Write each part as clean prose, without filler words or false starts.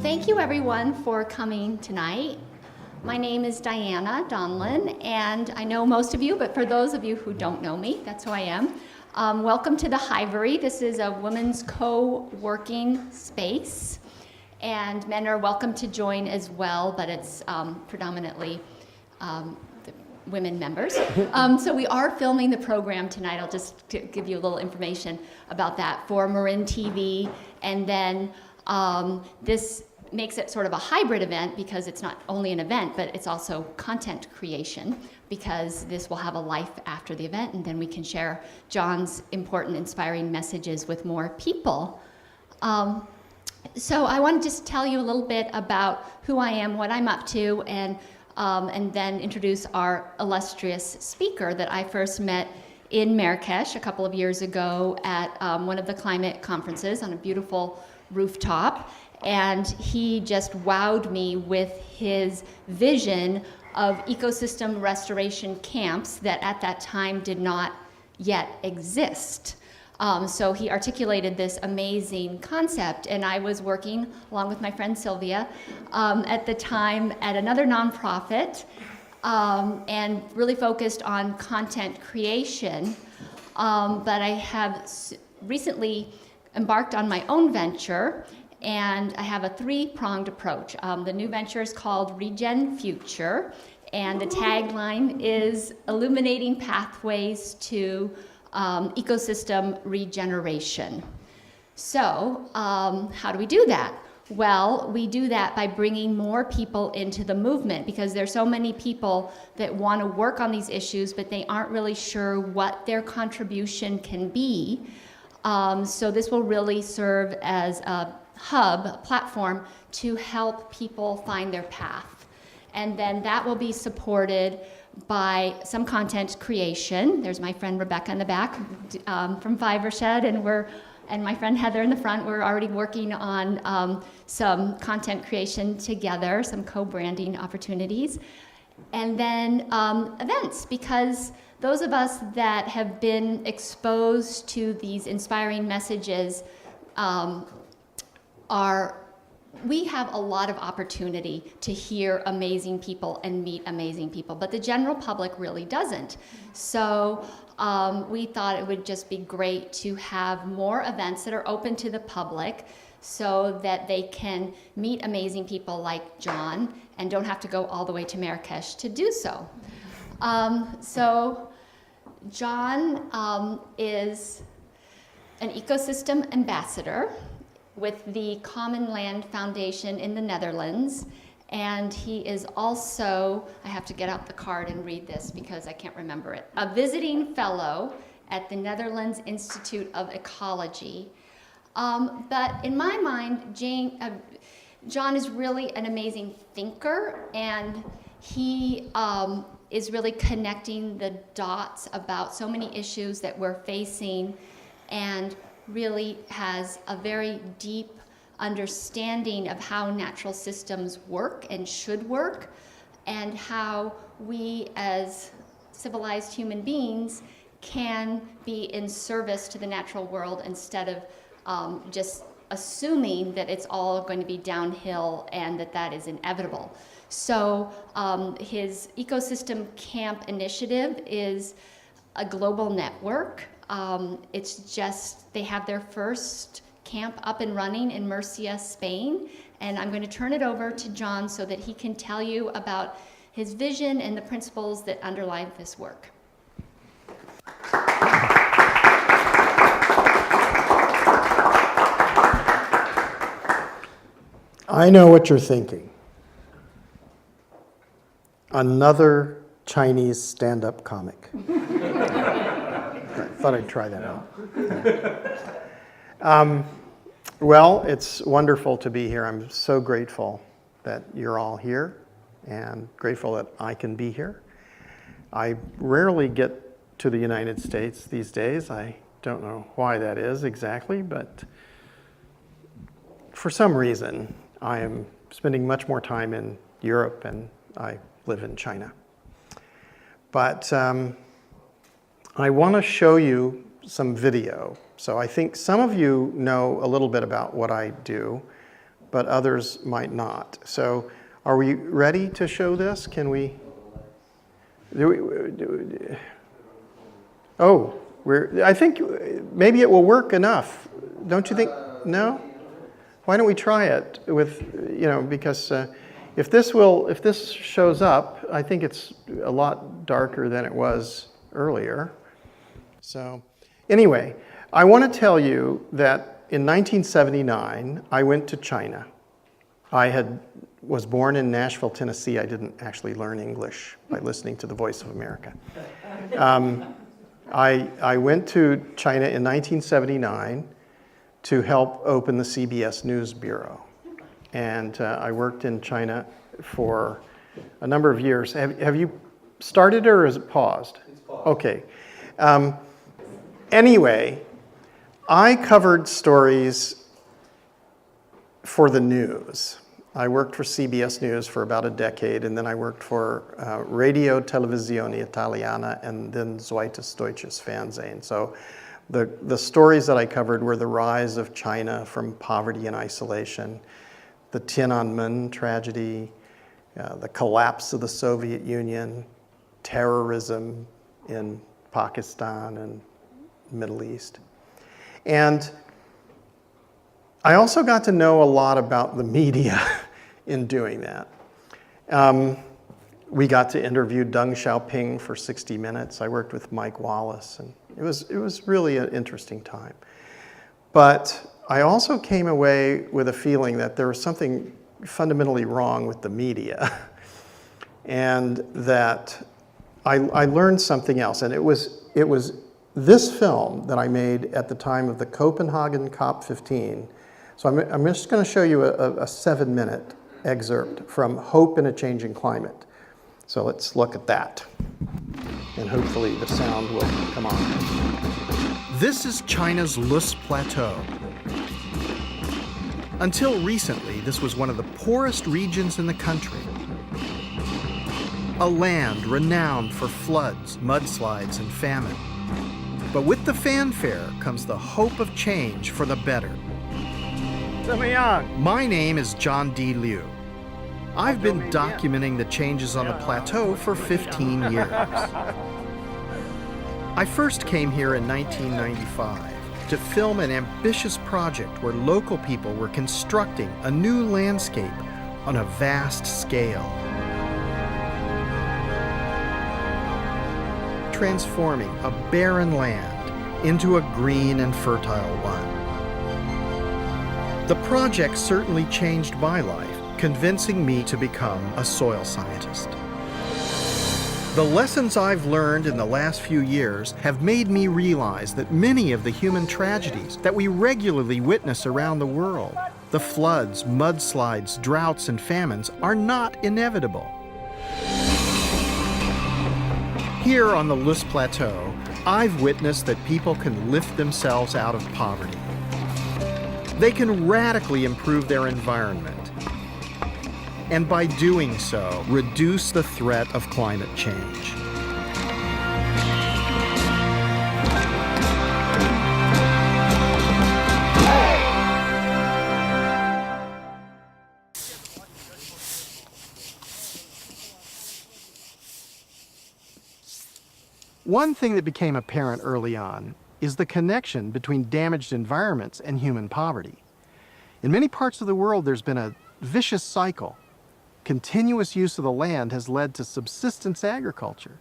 thank you everyone for coming tonight. My name is Diana Donlin, and I know most of you, but for those of you who don't know me, that's who I am. Welcome to the Hivery. This is a women's co-working space, and men are welcome to join as well, but it's predominantly women members. So we are filming the program tonight. I'll just give you a little information about that for Marin TV, and then this makes it sort of a hybrid event because it's not only an event, but it's also content creation, because this will have a life after the event, and then we can share John's important, inspiring messages with more people. So I want to just tell you a little bit about who I am, what I'm up to, and then introduce our illustrious speaker that I first met in Marrakesh a couple of years ago at one of the climate conferences on a beautiful rooftop. And he just wowed me with his vision of ecosystem restoration camps that at that time did not yet exist. So he articulated this amazing concept, and I was working along with my friend Sylvia at the time at another nonprofit and really focused on content creation. But I have recently embarked on my own venture, and I have a three-pronged approach. The new venture is called Regen Future, and the tagline is illuminating pathways to ecosystem regeneration. So how do we do that? Well, we do that by bringing more people into the movement, because there's so many people that want to work on these issues, but they aren't really sure what their contribution can be. So this will really serve as a hub, a platform, to help people find their path. And then that will be supported by some content creation. There's my friend Rebecca in the back from Fivershed, and my friend Heather in the front. We're already working on some content creation together, some co-branding opportunities. And then events, because those of us that have been exposed to these inspiring messages we have a lot of opportunity to hear amazing people and meet amazing people, but the general public really doesn't. So we thought it would just be great to have more events that are open to the public so that they can meet amazing people like John and don't have to go all the way to Marrakesh to do so. So John is an ecosystem ambassador with the Common Land Foundation in the Netherlands, and he is also, I have to get out the card and read this because I can't remember it, a visiting fellow at the Netherlands Institute of Ecology. But in my mind, John is really an amazing thinker, and he is really connecting the dots about so many issues that we're facing, and really has a very deep understanding of how natural systems work and should work, and how we as civilized human beings can be in service to the natural world instead of just assuming that it's all going to be downhill and that is inevitable. So his ecosystem camp initiative is a global network. It's just, they have their first camp up and running in Murcia, Spain, and I'm going to turn it over to John so that he can tell you about his vision and the principles that underlie this work. I know what you're thinking. Another Chinese stand-up comic. Thought I'd try that out. Well, it's wonderful to be here. I'm so grateful that you're all here and grateful that I can be here. I rarely get to the United States these days. I don't know why that is exactly, but for some reason, I am spending much more time in Europe, and I live in China. But I want to show you some video. So I think some of you know a little bit about what I do. but others might not. So are we ready to show this? Can we? I think maybe it will work enough. Don't you think? No? Why don't we try it with, because if this shows up, I think it's a lot darker than it was earlier. So anyway, I want to tell you that in 1979, I went to China. I was born in Nashville, Tennessee. I didn't actually learn English by listening to the Voice of America. I went to China in 1979 to help open the CBS News Bureau. And I worked in China for a number of years. Have you started or is it paused? It's paused. Okay. Anyway, I covered stories for the news. I worked for CBS News for about a decade, and then I worked for Radio Televisione Italiana and then Zweites Deutsches Fernsehen. So the stories that I covered were the rise of China from poverty and isolation, the Tiananmen tragedy, the collapse of the Soviet Union, terrorism in Pakistan and Middle East. And I also got to know a lot about the media in doing that. We got to interview Deng Xiaoping for 60 Minutes. I worked with Mike Wallace, and it was really an interesting time. But I also came away with a feeling that there was something fundamentally wrong with the media, and that I learned something else. And it was this film that I made at the time of the Copenhagen COP15. So I'm just going to show you a 7-minute excerpt from Hope in a Changing Climate. So let's look at that. And hopefully the sound will come on. This is China's Lus Plateau. Until recently, this was one of the poorest regions in the country. A land renowned for floods, mudslides, and famine. But with the fanfare comes the hope of change for the better. My name is John D. Liu. I've been documenting the changes on the plateau for 15 years. I first came here in 1995 to film an ambitious project where local people were constructing a new landscape on a vast scale, transforming a barren land into a green and fertile one. The project certainly changed my life, convincing me to become a soil scientist. The lessons I've learned in the last few years have made me realize that many of the human tragedies that we regularly witness around the world, the floods, mudslides, droughts, and famines, are not inevitable. Here on the Lus Plateau, I've witnessed that people can lift themselves out of poverty. They can radically improve their environment, and by doing so, reduce the threat of climate change. One thing that became apparent early on is the connection between damaged environments and human poverty. In many parts of the world, there's been a vicious cycle. Continuous use of the land has led to subsistence agriculture,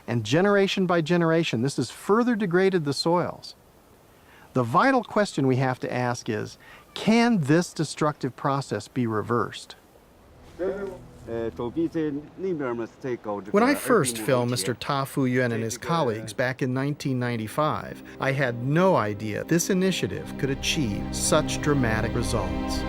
and generation by generation, this has further degraded the soils. The vital question we have to ask is, can this destructive process be reversed? When I first filmed Mr. Ta Fuyuan and his colleagues back in 1995, I had no idea this initiative could achieve such dramatic results.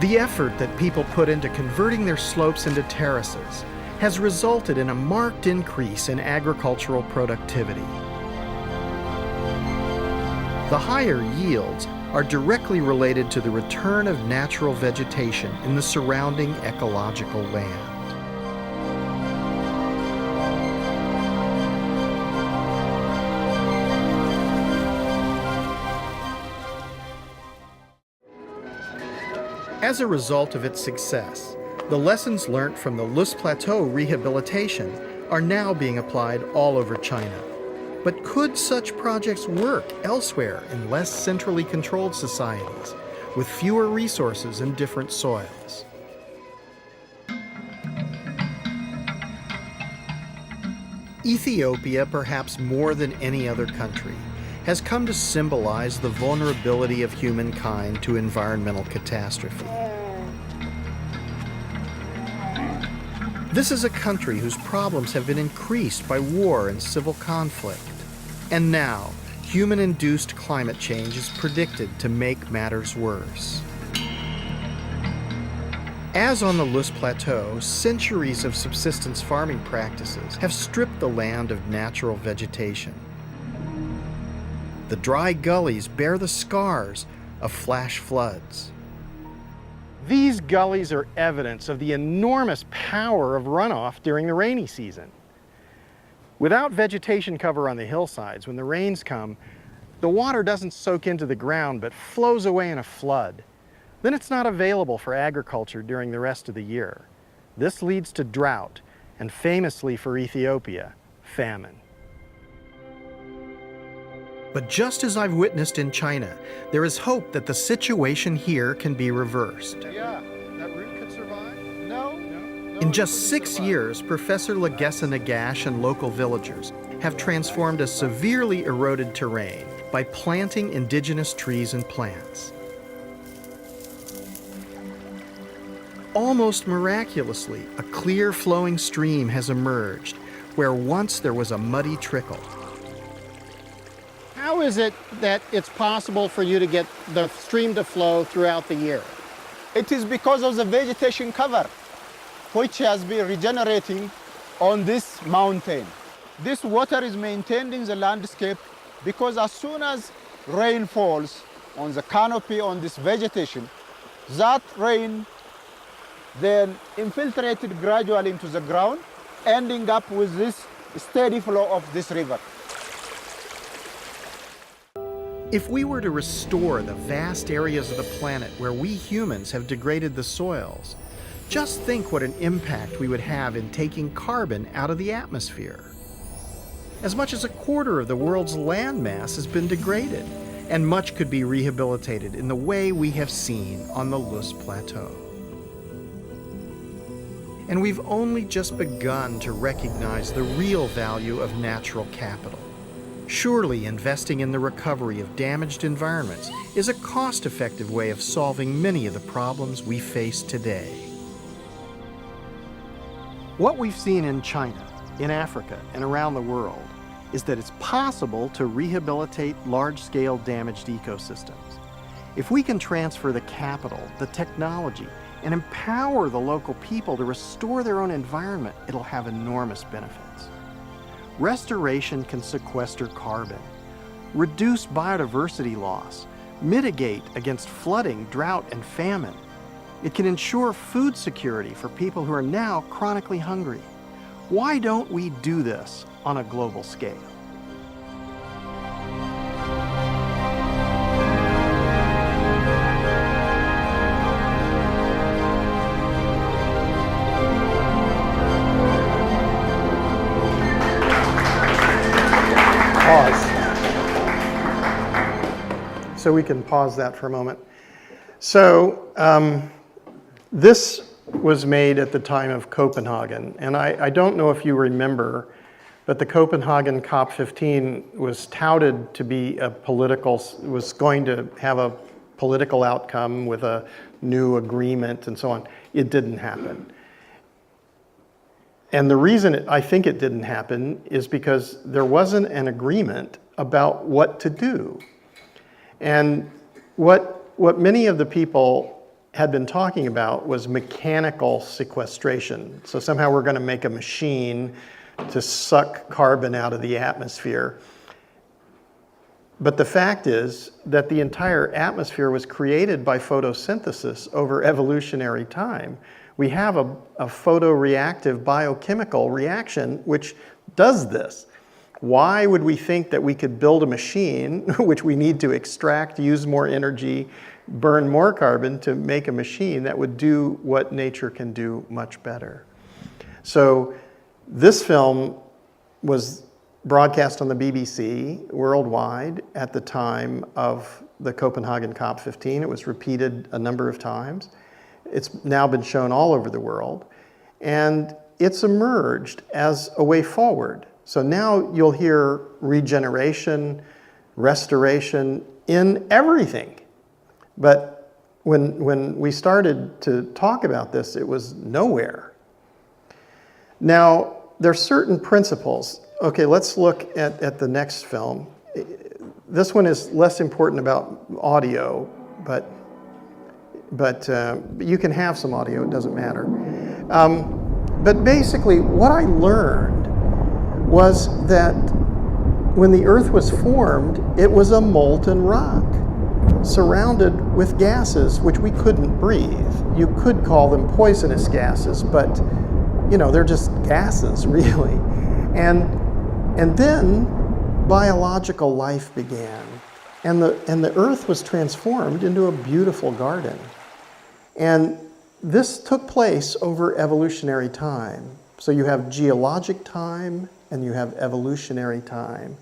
The effort that people put into converting their slopes into terraces has resulted in a marked increase in agricultural productivity. The higher yields are directly related to the return of natural vegetation in the surrounding ecological land. As a result of its success, the lessons learned from the Loess Plateau rehabilitation are now being applied all over China. But could such projects work elsewhere in less centrally controlled societies, with fewer resources and different soils? Ethiopia, perhaps more than any other country, has come to symbolize the vulnerability of humankind to environmental catastrophe. This is a country whose problems have been increased by war and civil conflict. And now, human-induced climate change is predicted to make matters worse. As on the Loess Plateau, centuries of subsistence farming practices have stripped the land of natural vegetation. The dry gullies bear the scars of flash floods. These gullies are evidence of the enormous power of runoff during the rainy season. Without vegetation cover on the hillsides, when the rains come, the water doesn't soak into the ground but flows away in a flood. Then it's not available for agriculture during the rest of the year. This leads to drought, and famously for Ethiopia, famine. But just as I've witnessed in China, there is hope that the situation here can be reversed. Yeah, that root could survive? No. In just 6 years, Professor Legessa Nagash and local villagers have transformed a severely eroded terrain by planting indigenous trees and plants. Almost miraculously, a clear flowing stream has emerged where once there was a muddy trickle. How is it that it's possible for you to get the stream to flow throughout the year? It is because of the vegetation cover, which has been regenerating on this mountain. This water is maintained in the landscape because as soon as rain falls on the canopy on this vegetation, that rain then infiltrated gradually into the ground, ending up with this steady flow of this river. If we were to restore the vast areas of the planet where we humans have degraded the soils, just think what an impact we would have in taking carbon out of the atmosphere. As much as 1/4 of the world's land mass has been degraded, and much could be rehabilitated in the way we have seen on the Loess Plateau. And we've only just begun to recognize the real value of natural capital. Surely investing in the recovery of damaged environments is a cost-effective way of solving many of the problems we face today. What we've seen in China, in Africa, and around the world is that it's possible to rehabilitate large-scale damaged ecosystems. If we can transfer the capital, the technology, and empower the local people to restore their own environment, it'll have enormous benefits. Restoration can sequester carbon, reduce biodiversity loss, mitigate against flooding, drought, and famine. It can ensure food security for people who are now chronically hungry. Why don't we do this on a global scale? So we can pause that for a moment. So this was made at the time of Copenhagen. And I don't know if you remember, but the Copenhagen COP15 was touted to be was going to have a political outcome with a new agreement and so on. It didn't happen. And the reason I think it didn't happen is because there wasn't an agreement about what to do. And what many of the people had been talking about was mechanical sequestration. So somehow we're going to make a machine to suck carbon out of the atmosphere. But the fact is that the entire atmosphere was created by photosynthesis over evolutionary time. We have a photoreactive biochemical reaction which does this. Why would we think that we could build a machine, which we need to extract, use more energy, burn more carbon to make a machine that would do what nature can do much better? So this film was broadcast on the BBC worldwide at the time of the Copenhagen COP15. It was repeated a number of times. It's now been shown all over the world. And it's emerged as a way forward. So now you'll hear regeneration, restoration in everything. But when we started to talk about this, it was nowhere. Now, there are certain principles. Okay, let's look at the next film. This one is less important about audio, but you can have some audio, it doesn't matter. But basically, what I learned was that when the Earth was formed, it was a molten rock surrounded with gases which we couldn't breathe. You could call them poisonous gases, but you know, they're just gases, really. And then biological life began, and the Earth was transformed into a beautiful garden. And this took place over evolutionary time. So you have geologic time and you have evolutionary time.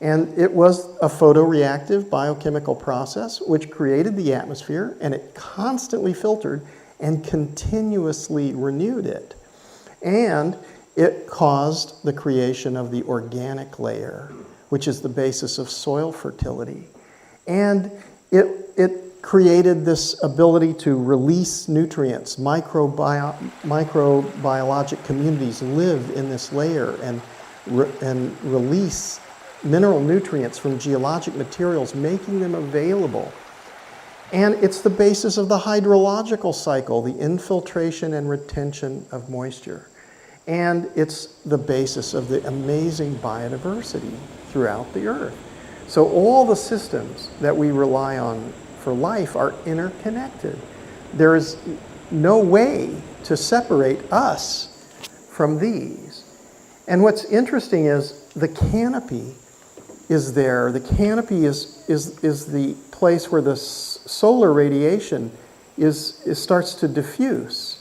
And it was a photoreactive biochemical process which created the atmosphere, and it constantly filtered and continuously renewed it. And it caused the creation of the organic layer, which is the basis of soil fertility. And it created this ability to release nutrients. Microbiologic communities live in this layer and release mineral nutrients from geologic materials, making them available. And it's the basis of the hydrological cycle, the infiltration and retention of moisture. And it's the basis of the amazing biodiversity throughout the Earth. So all the systems that we rely on for life are interconnected. There is no way to separate us from these. And what's interesting is the canopy is there. The canopy is the place where the solar radiation starts to diffuse.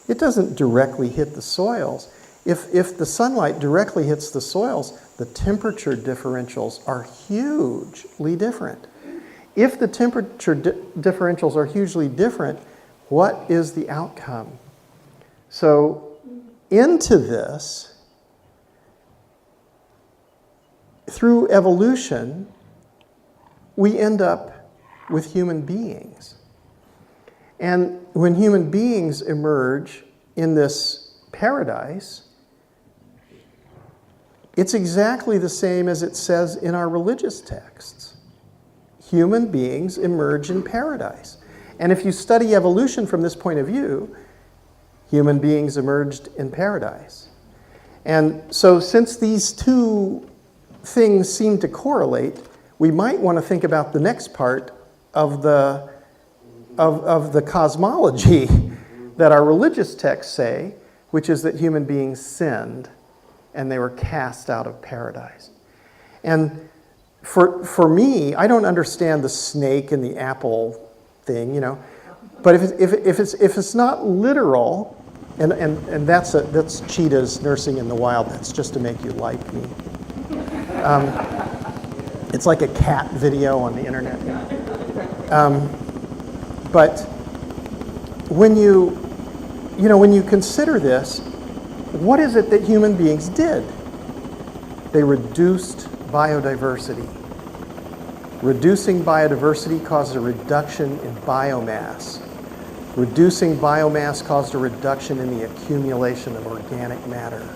It doesn't directly hit the soils. If the sunlight directly hits the soils, the temperature differentials are hugely different. If the temperature differentials are hugely different, what is the outcome? So into this, through evolution, we end up with human beings. And when human beings emerge in this paradise, it's exactly the same as it says in our religious texts. Human beings emerge in paradise. And if you study evolution from this point of view, human beings emerged in paradise. And so since these two things seem to correlate, we might want to think about the next part of the cosmology that our religious texts say, which is that human beings sinned and they were cast out of paradise. And for me, I don't understand the snake and the apple thing, you know. But if it's not literal, and that's cheetahs nursing in the wild. That's just to make you like me. It's like a cat video on the internet. But when you consider this, what is it that human beings did? They reduced biodiversity. Reducing biodiversity caused a reduction in biomass. Reducing biomass caused a reduction in the accumulation of organic matter.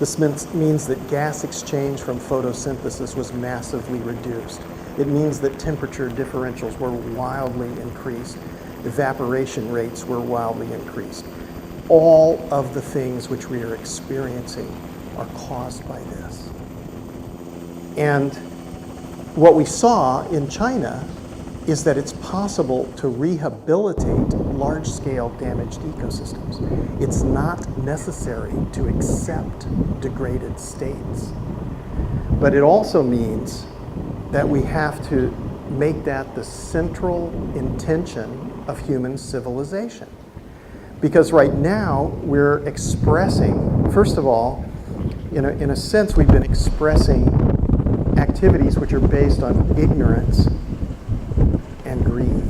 This means that gas exchange from photosynthesis was massively reduced. It means that temperature differentials were wildly increased. Evaporation rates were wildly increased. All of the things which we are experiencing are caused by this. And what we saw in China is that it's possible to rehabilitate large-scale damaged ecosystems. It's not necessary to accept degraded states. But it also means that we have to make that the central intention of human civilization. Because right now we're expressing, first of all, in a sense we've been expressing activities which are based on ignorance and greed.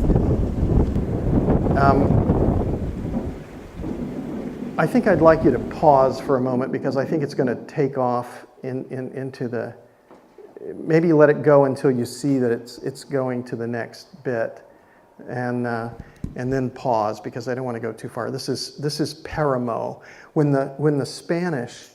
I think I'd like you to pause for a moment because I think it's going to take off into the, maybe let it go until you see that it's going to the next bit, and then pause because I don't want to go too far. This is Paramo. When the Spanish,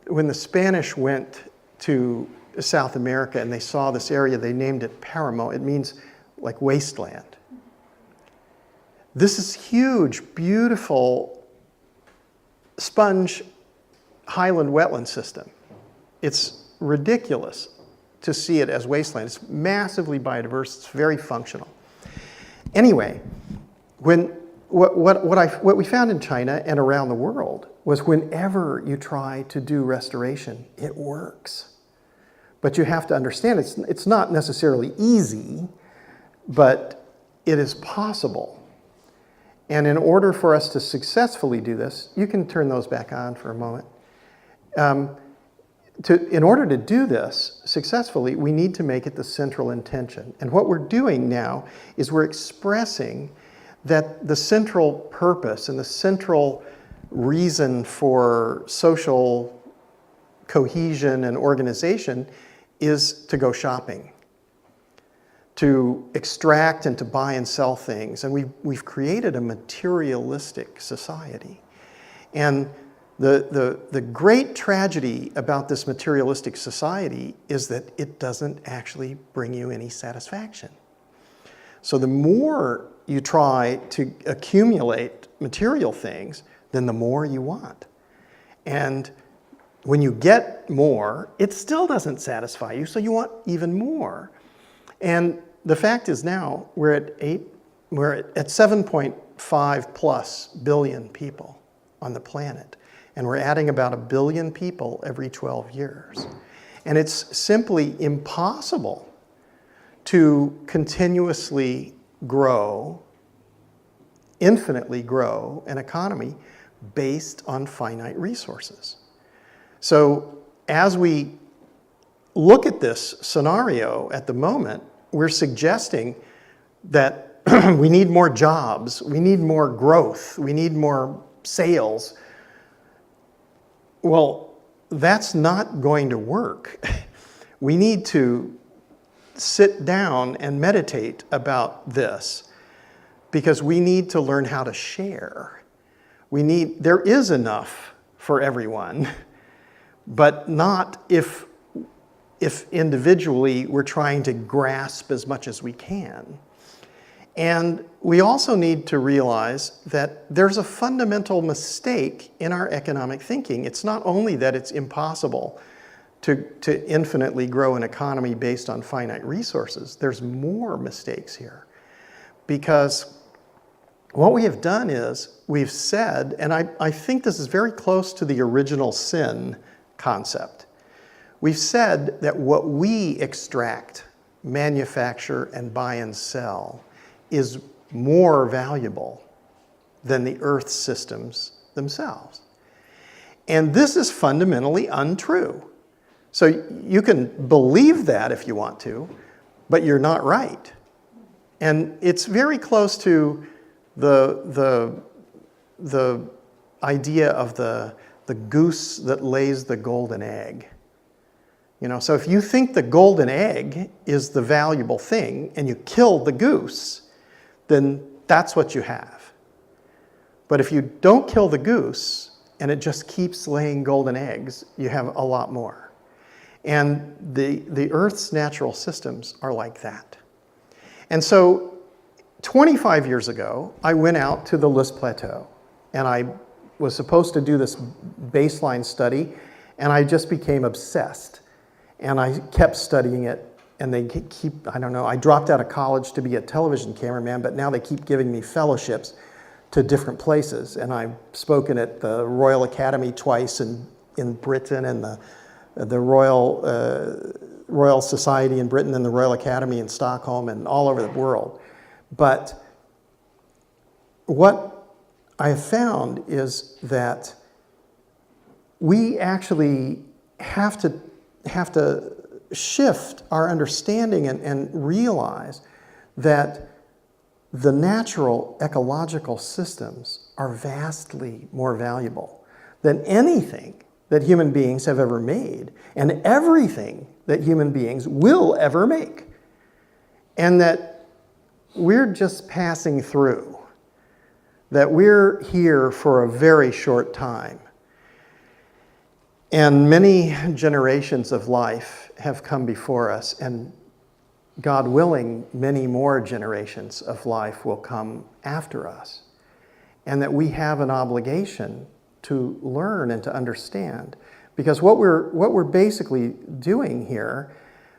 when the Spanish went to South America and they saw this area, they named it Paramo. It means like wasteland. This is huge, beautiful sponge highland wetland system. It's ridiculous to see it as wasteland. It's massively biodiverse. It's very functional. Anyway, what we found in China and around the world was whenever you try to do restoration, it works. But you have to understand it's not necessarily easy, but it is possible. And in order for us to successfully do this, you can turn those back on for a moment. In order to do this successfully, we need to make it the central intention. And what we're doing now is we're expressing that the central purpose and the central reason for social cohesion and organization is to go shopping, to extract and to buy and sell things. And we've created a materialistic society. And the great tragedy about this materialistic society is that it doesn't actually bring you any satisfaction. So the more you try to accumulate material things, then the more you want. And when you get more, it still doesn't satisfy you, so you want even more. And the fact is now we're at 7.5 plus billion people on the planet. And we're adding about 1 billion people every 12 years. And it's simply impossible to continuously grow, infinitely grow an economy based on finite resources. So as we look at this scenario at the moment, we're suggesting that we need more jobs, we need more growth, we need more sales. Well, that's not going to work. We need to sit down and meditate about this because we need to learn how to share. There is enough for everyone, but not if individually we're trying to grasp as much as we can. And we also need to realize that there's a fundamental mistake in our economic thinking. It's not only that it's impossible to infinitely grow an economy based on finite resources, there's more mistakes here. Because what we have done is we've said, and I think this is very close to the original sin concept. We've said that what we extract, manufacture, and buy and sell is more valuable than the Earth systems themselves. And this is fundamentally untrue. So you can believe that if you want to, but you're not right. And it's very close to the idea of the goose that lays the golden egg. So if you think the golden egg is the valuable thing and you kill the goose, then that's what you have. But if you don't kill the goose and it just keeps laying golden eggs, you have a lot more. And the Earth's natural systems are like that. And so 25 years ago, I went out to the Lys Plateau and I was supposed to do this baseline study and I just became obsessed. And I kept studying it, and they keep, I don't know, I dropped out of college to be a television cameraman, but now they keep giving me fellowships to different places. And I've spoken at the Royal Academy twice in Britain, and the Royal Society in Britain, and the Royal Academy in Stockholm, and all over the world. But what I have found is that we actually have to shift our understanding and realize that the natural ecological systems are vastly more valuable than anything that human beings have ever made, and everything that human beings will ever make. And that we're just passing through, that we're here for a very short time. And many generations of life have come before us, and God willing, many more generations of life will come after us. And that we have an obligation to learn and to understand. Because what we're basically doing here,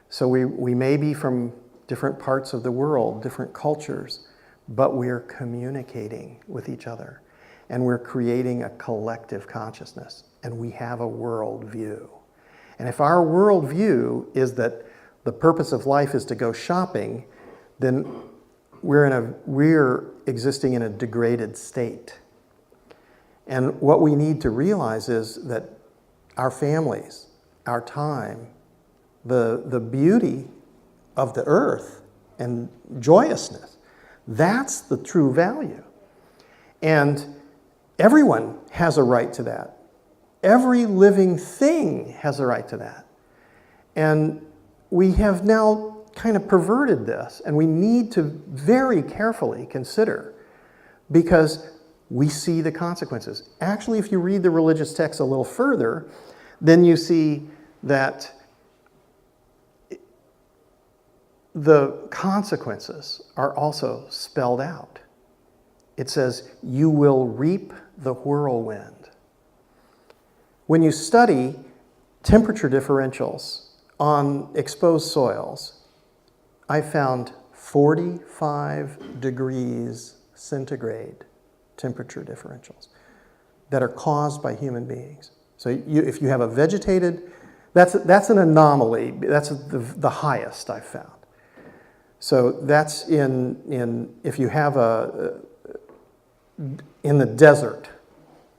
so we may be from different parts of the world, different cultures, but we're communicating with each other. And we're creating a collective consciousness. And we have a worldview. And if our worldview is that the purpose of life is to go shopping, then we're existing in a degraded state. And what we need to realize is that our families, our time, the beauty of the earth and joyousness, that's the true value. And everyone has a right to that. Every living thing has a right to that. And we have now kind of perverted this, and we need to very carefully consider, because we see the consequences. Actually, if you read the religious text a little further, then you see that the consequences are also spelled out. It says, you will reap the whirlwind. When you study temperature differentials on exposed soils, I found 45 degrees centigrade temperature differentials that are caused by human beings. So if you have a vegetated, that's an anomaly. That's the highest I've found. So that's if you have in the desert.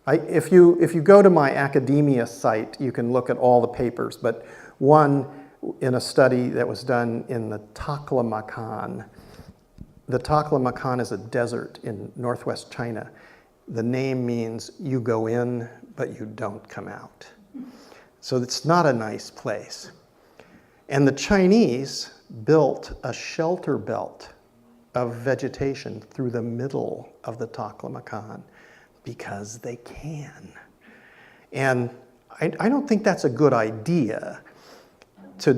If you go to my academia site, you can look at all the papers, but one in a study that was done in the Taklamakan. The Taklamakan is a desert in northwest China. The name means you go in, but you don't come out. So it's not a nice place. And the Chinese built a shelter belt of vegetation through the middle of the Taklamakan because they can. And I don't think that's a good idea to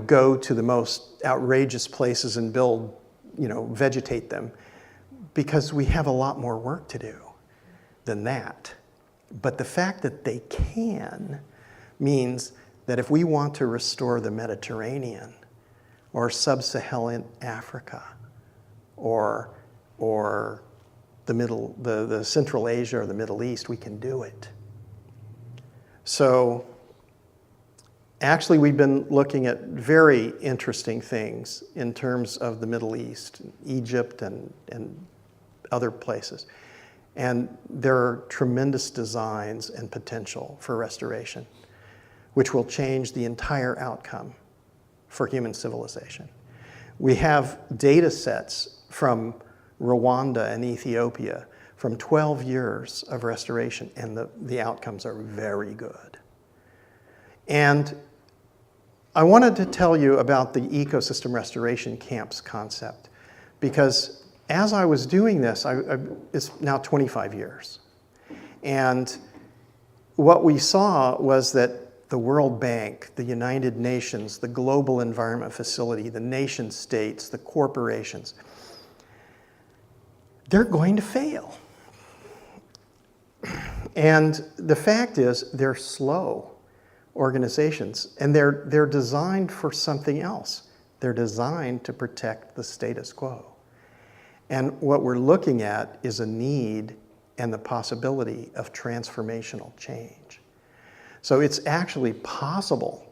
go to the most outrageous places and build, vegetate them, because we have a lot more work to do than that. But the fact that they can means that if we want to restore the Mediterranean or sub-Saharan Africa or the Central Asia or the Middle East, we can do it. So actually, we've been looking at very interesting things in terms of the Middle East, Egypt and other places. And there are tremendous designs and potential for restoration, which will change the entire outcome for human civilization. We have data sets from Rwanda and Ethiopia from 12 years of restoration, and the outcomes are very good. And I wanted to tell you about the ecosystem restoration camps concept, because as I was doing this, it's now 25 years. And what we saw was that the World Bank, the United Nations, the Global Environment Facility, the nation states, the corporations, they're going to fail. And the fact is, they're slow. organizations, and they're designed for something else. They're designed to protect the status quo. And what we're looking at is a need and the possibility of transformational change. So it's actually possible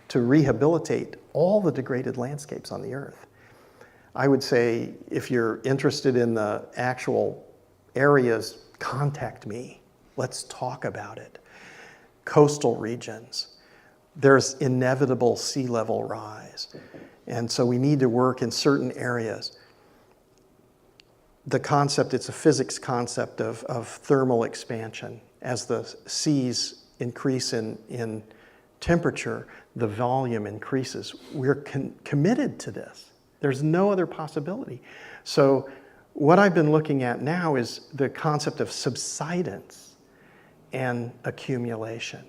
to rehabilitate all the degraded landscapes on the earth. I would say if you're interested in the actual areas, contact me. Let's talk about it. Coastal regions, there's inevitable sea level rise. And so we need to work in certain areas. The concept, it's a physics concept of thermal expansion. As the seas increase in temperature, the volume increases. We're committed to this. There's no other possibility. So what I've been looking at now is the concept of subsidence and accumulation.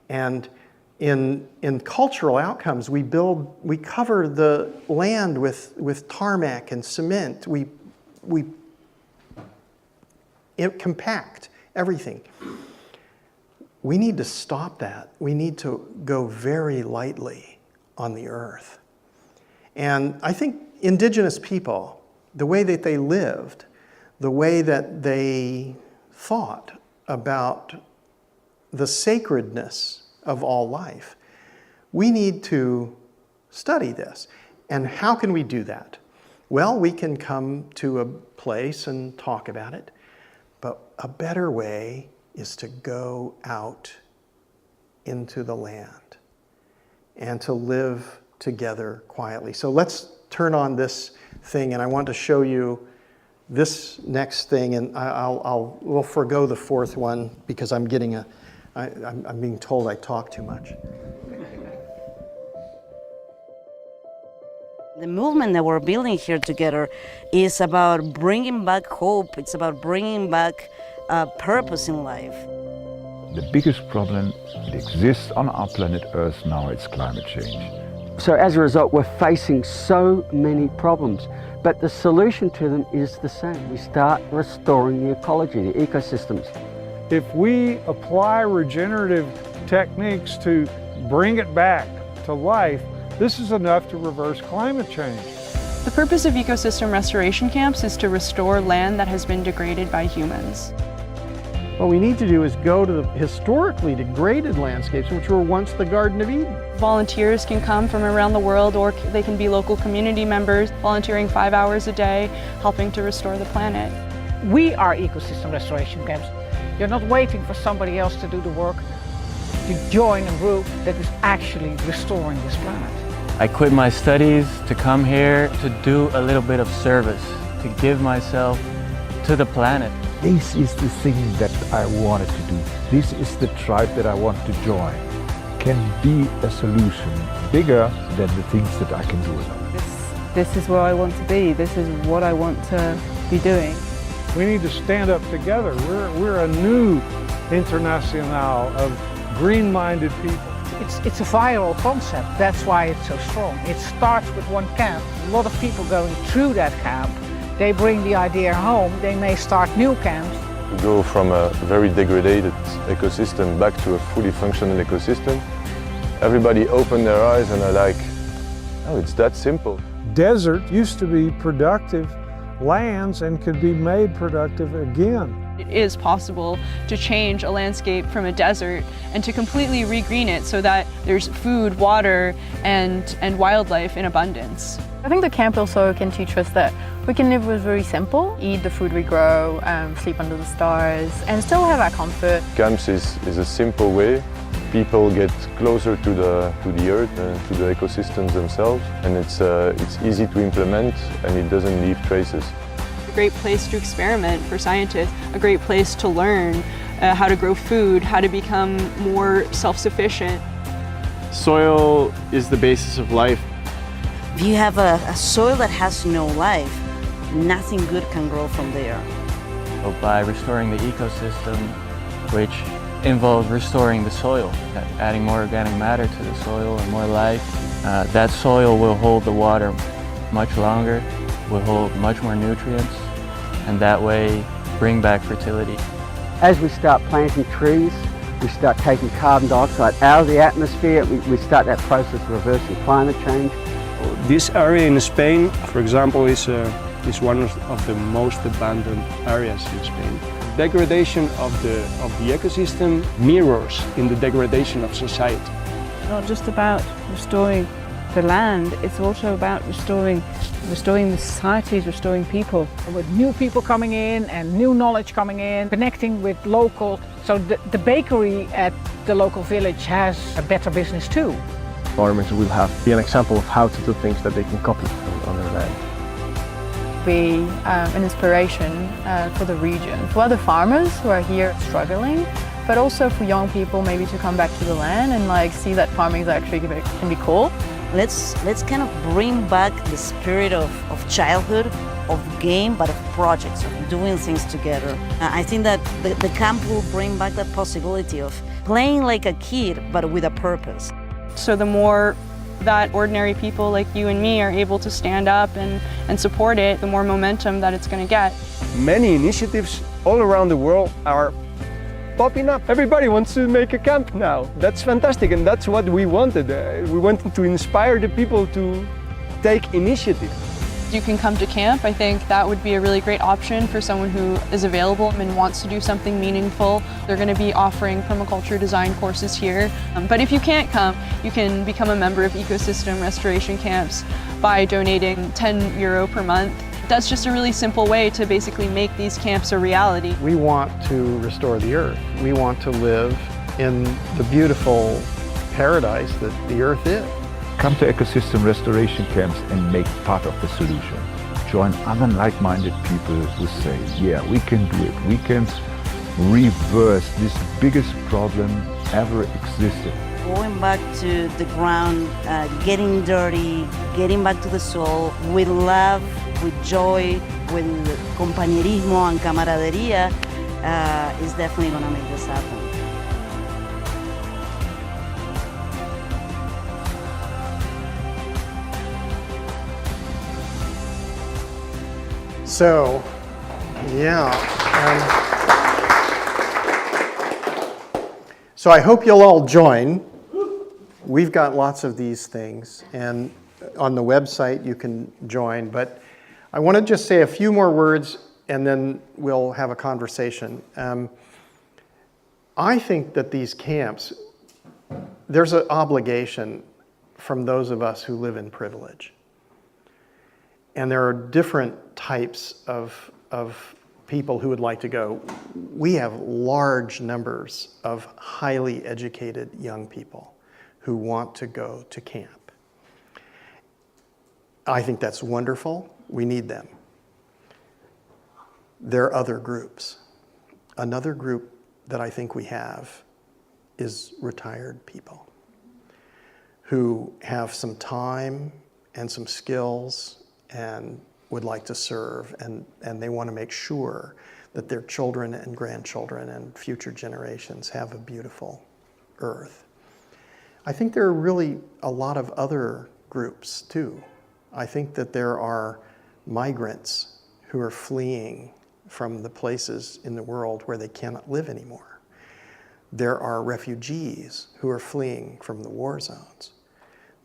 And in cultural outcomes, we cover the land with tarmac and cement. We compact everything. We need to stop that. We need to go very lightly on the earth. And I think indigenous people, the way that they lived, the way that they thought about the sacredness of all life, we need to study this. And how can we do that? Well, we can come to a place and talk about it, but a better way is to go out into the land and to live together quietly. So let's turn on this thing, and I want to show you this next thing, and we'll forego the fourth one because I'm being told I talk too much. The movement that we're building here together is about bringing back hope. It's about bringing back purpose in life. The biggest problem that exists on our planet Earth now is climate change. So as a result, we're facing so many problems, but the solution to them is the same. We start restoring the ecology, the ecosystems. If we apply regenerative techniques to bring it back to life, this is enough to reverse climate change. The purpose of ecosystem restoration camps is to restore land that has been degraded by humans. What we need to do is go to the historically degraded landscapes, which were once the Garden of Eden. Volunteers can come from around the world, or they can be local community members, volunteering 5 hours a day, helping to restore the planet. We are ecosystem restoration camps. You're not waiting for somebody else to do the work. You join a group that is actually restoring this planet. I quit my studies to come here to do a little bit of service, to give myself to the planet. This is the thing that I wanted to do. This is the tribe that I want to join. Can be a solution bigger than the things that I can do alone. This is where I want to be. This is what I want to be doing. We need to stand up together. We're a new international of green-minded people. It's a viral concept. That's why it's so strong. It starts with one camp. A lot of people going through that camp, they bring the idea home. They may start new camps. To go from a very degraded ecosystem back to a fully functional ecosystem, everybody opened their eyes and are like, oh, it's that simple. Desert used to be productive lands and could be made productive again. It is possible to change a landscape from a desert and to completely regreen it so that there's food, water, and wildlife in abundance. I think the camp also can teach us that we can live with very simple, eat the food we grow, sleep under the stars, and still have our comfort. Camps is a simple way. People get closer to the earth and to the ecosystems themselves, and it's easy to implement and it doesn't leave traces. A great place to experiment for scientists, a great place to learn how to grow food, how to become more self-sufficient. Soil is the basis of life. If you have a soil that has no life, nothing good can grow from there. So by restoring the ecosystem, which involves restoring the soil, adding more organic matter to the soil and more life, that soil will hold the water much longer, will hold much more nutrients, and that way bring back fertility. As we start planting trees, we start taking carbon dioxide out of the atmosphere, we start that process of reversing climate change. This area in Spain, for example, is one of the most abandoned areas in Spain. Degradation of the ecosystem mirrors in the degradation of society. Not just about restoring the land, it's also about restoring the societies, restoring people. With new people coming in and new knowledge coming in, connecting with local. So the bakery at the local village has a better business too. Farmers will be an example of how to do things that they can copy on their land. Be an inspiration for the region, for other farmers who are here struggling, but also for young people maybe to come back to the land and like see that farming is actually can be cool. Let's kind of bring back the spirit of childhood, of game, but of projects, of doing things together. I think that the camp will bring back that possibility of playing like a kid, but with a purpose. So the more that ordinary people like you and me are able to stand up and support it, the more momentum that it's going to get. Many initiatives all around the world are popping up. Everybody wants to make a camp now. That's fantastic, and that's what we wanted. We wanted to inspire the people to take initiative. You can come to camp. I think that would be a really great option for someone who is available and wants to do something meaningful. They're going to be offering permaculture design courses here. But if you can't come, you can become a member of ecosystem restoration camps by donating €10 per month. That's just a really simple way to basically make these camps a reality. We want to restore the earth. We want to live in the beautiful paradise that the earth is. Come to ecosystem restoration camps and make part of the solution. Join other like-minded people who say, yeah, we can do it. We can reverse this biggest problem ever existed. Going back to the ground, getting dirty, getting back to the soil with love, with joy, with compañerismo and camaradería is definitely going to make this happen. So, yeah. So I hope you'll all join. We've got lots of these things, and on the website you can join, but I want to just say a few more words and then we'll have a conversation. I think that these camps, there's an obligation from those of us who live in privilege. And there are different types of people who would like to go. We have large numbers of highly educated young people who want to go to camp. I think that's wonderful. We need them. There are other groups. Another group that I think we have is retired people who have some time and some skills and would like to serve, and they want to make sure that their children and grandchildren and future generations have a beautiful earth. I think there are really a lot of other groups too. I think that there are migrants who are fleeing from the places in the world where they cannot live anymore. There are refugees who are fleeing from the war zones.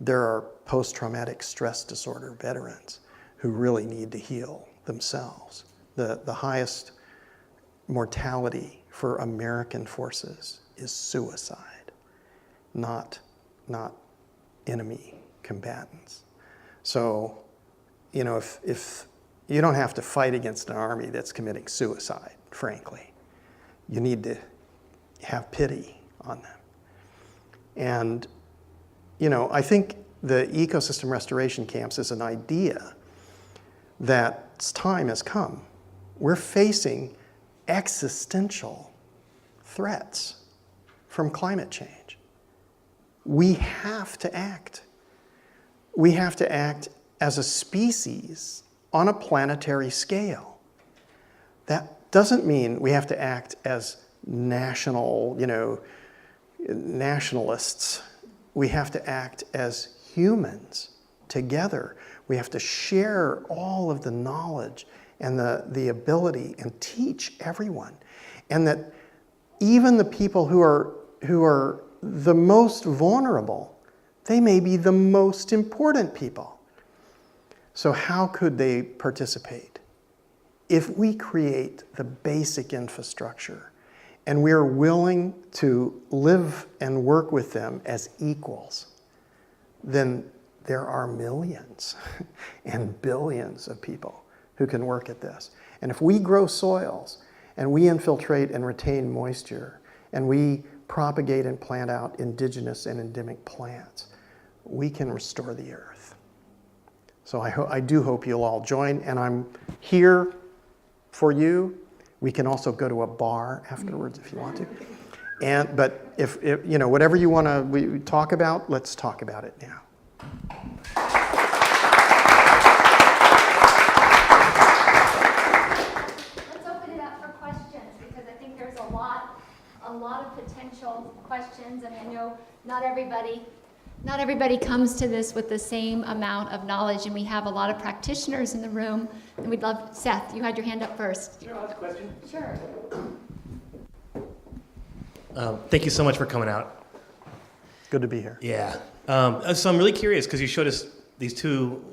There are post-traumatic stress disorder veterans who really need to heal themselves. The highest mortality for American forces is suicide, not enemy combatants. So, you know, if you don't have to fight against an army that's committing suicide, frankly, you need to have pity on them. And, you know, I think the ecosystem restoration camps is an idea that time has come. We're facing existential threats from climate change. We have to act. We have to act as a species on a planetary scale. That doesn't mean we have to act as nationalists. We have to act as humans together. We have to share all of the knowledge and the ability and teach everyone. And that even the people who are who are the most vulnerable, they may be the most important people. So how could they participate? If we create the basic infrastructure and we're willing to live and work with them as equals, then there are millions and billions of people who can work at this. And if we grow soils and we infiltrate and retain moisture and we propagate and plant out indigenous and endemic plants, we can restore the earth. So I do hope you'll all join, and I'm here for you. We can also go to a bar afterwards if you want to. But if you know, whatever you want to talk about, let's talk about it now. Let's open it up for questions, because I think there's a lot of potential questions, and I know not everybody comes to this with the same amount of knowledge, and we have a lot of practitioners in the room, and we'd love, Seth, you had your hand up first. Sure, I'll ask a question. Sure. Thank you so much for coming out. Good to be here. Yeah. So I'm really curious, because you showed us these two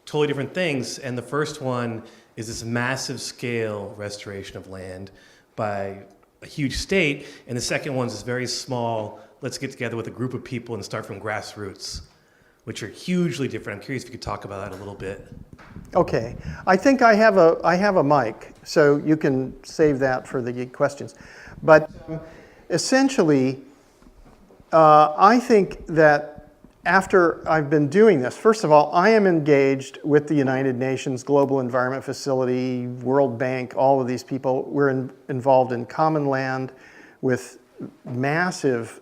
totally different things, and the first one is this massive scale restoration of land by a huge state, and the second one is this very small, let's get together with a group of people and start from grassroots, which are hugely different. I'm curious if you could talk about that a little bit. Okay, I think I have a mic, so you can save that for the questions. But essentially, I think that after I've been doing this, first of all, I am engaged with the United Nations Global Environment Facility, World Bank, all of these people. We're involved in common land with massive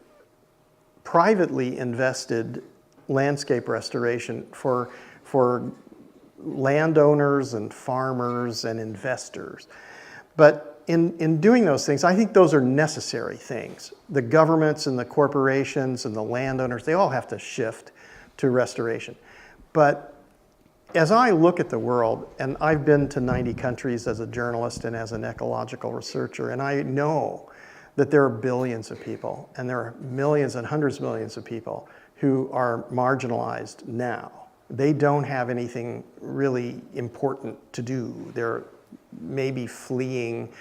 privately invested landscape restoration for landowners and farmers and investors. But in doing those things, I think those are necessary things. The governments and the corporations and the landowners, they all have to shift to restoration. But as I look at the world, and I've been to 90 countries as a journalist and as an ecological researcher, and I know that there are billions of people, and there are millions and hundreds of millions of people who are marginalized now. They don't have anything really important to do. They're maybe fleeing,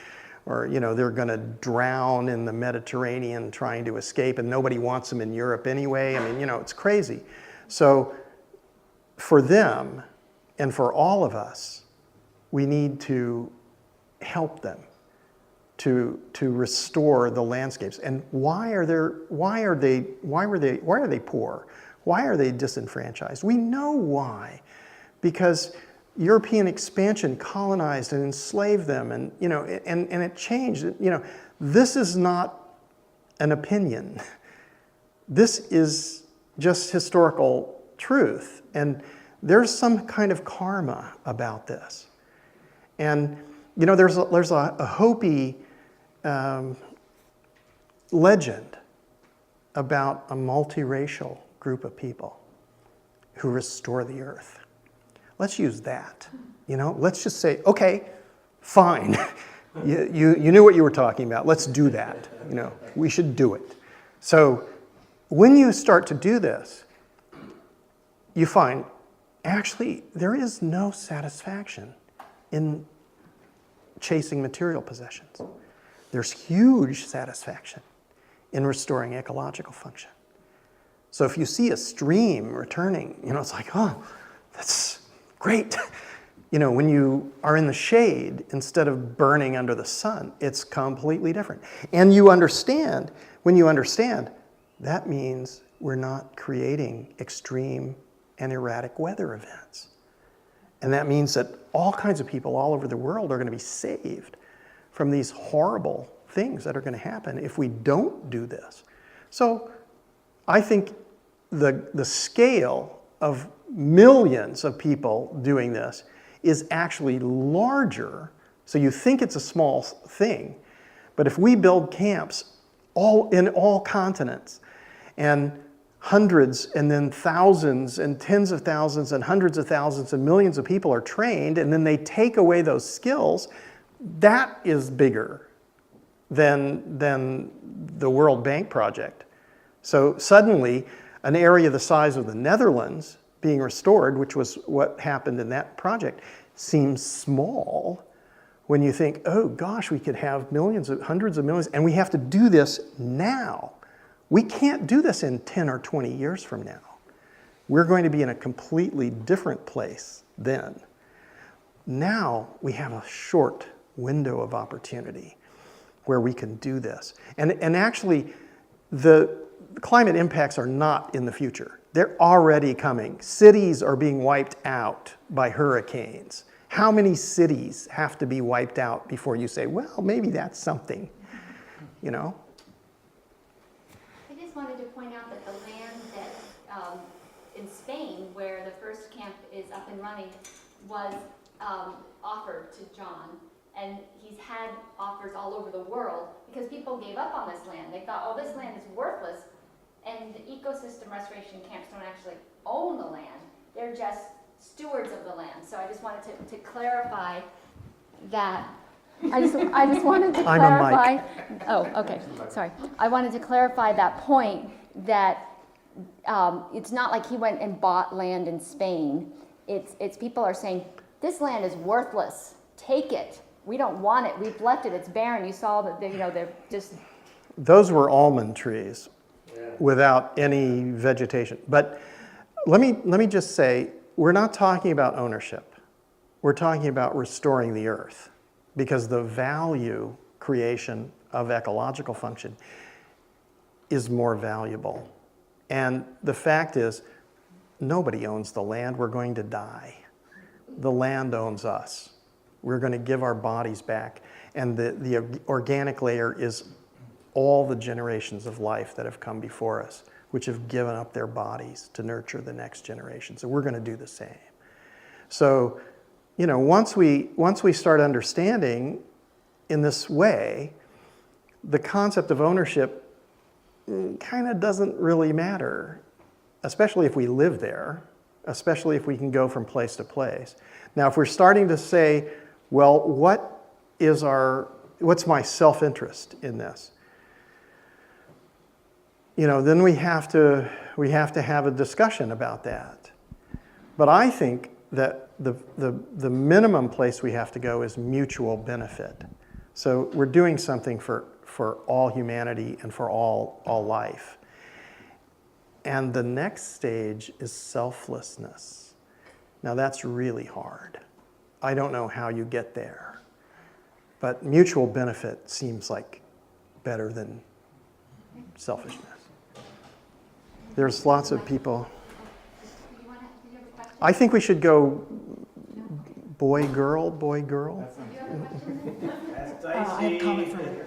or they're going to drown in the Mediterranean trying to escape, and nobody wants them in Europe anyway. I mean, it's crazy. So for them and for all of us, we need to help them to restore the landscapes. And why are they poor? Why are they disenfranchised? We know why. Because European expansion colonized and enslaved them, and it changed. This is not an opinion. This is just historical truth, and there's some kind of karma about this. And there's a Hopi legend about a multiracial group of people who restore the earth. Let's use that. Let's just say, okay, fine. you knew what you were talking about. Let's do that. We should do it. So when you start to do this, you find actually there is no satisfaction in chasing material possessions. There's huge satisfaction in restoring ecological function. So if you see a stream returning, it's like, oh, that's great. When you are in the shade instead of burning under the sun, it's completely different. And when you understand, that means we're not creating extreme and erratic weather events. And that means that all kinds of people all over the world are going to be saved from these horrible things that are going to happen if we don't do this. So I think the scale of millions of people doing this is actually larger. So you think it's a small thing, but if we build camps in all continents, and hundreds and then thousands and tens of thousands and hundreds of thousands and millions of people are trained, and then they take away those skills, that is bigger than the World Bank project. So suddenly, an area the size of the Netherlands being restored, which was what happened in that project, seems small when you think, oh gosh, we could have millions, hundreds of millions, and we have to do this now. We can't do this in 10 or 20 years from now. We're going to be in a completely different place then. Now we have a short window of opportunity where we can do this. And actually, the climate impacts are not in the future. They're already coming. Cities are being wiped out by hurricanes. How many cities have to be wiped out before you say, well, maybe that's something, you know? I just wanted to point out that the land that in Spain, where the first camp is up and running, was offered to John. And he's had offers all over the world because people gave up on this land. They thought, oh, this land is worthless. And the ecosystem restoration camps don't actually own the land. They're just stewards of the land. So I just wanted to clarify that. I just wanted to clarify. Oh, okay. Sorry. I wanted to clarify that point that it's not like he went and bought land in Spain. It's people are saying, this land is worthless. Take it. We don't want it. We've left it. It's barren. You saw that, they're just... Those were almond trees without any vegetation. But let me just say, we're not talking about ownership. We're talking about restoring the earth, because the value creation of ecological function is more valuable. And the fact is, nobody owns the land. We're going to die. The land owns us. We're going to give our bodies back. And the organic layer is all the generations of life that have come before us, which have given up their bodies to nurture the next generation. So we're going to do the same. So, once we start understanding in this way, the concept of ownership kind of doesn't really matter, especially if we live there, especially if we can go from place to place. Now, if we're starting to say, well, what's my self-interest in this? Then we have to have a discussion about that. But I think that the minimum place we have to go is mutual benefit. So we're doing something for all humanity and for all life. And the next stage is selflessness. Now that's really hard. I don't know how you get there. But mutual benefit seems like better than selfishness. There's lots of people. I think we should go boy, girl, boy, girl. I have a comment for later.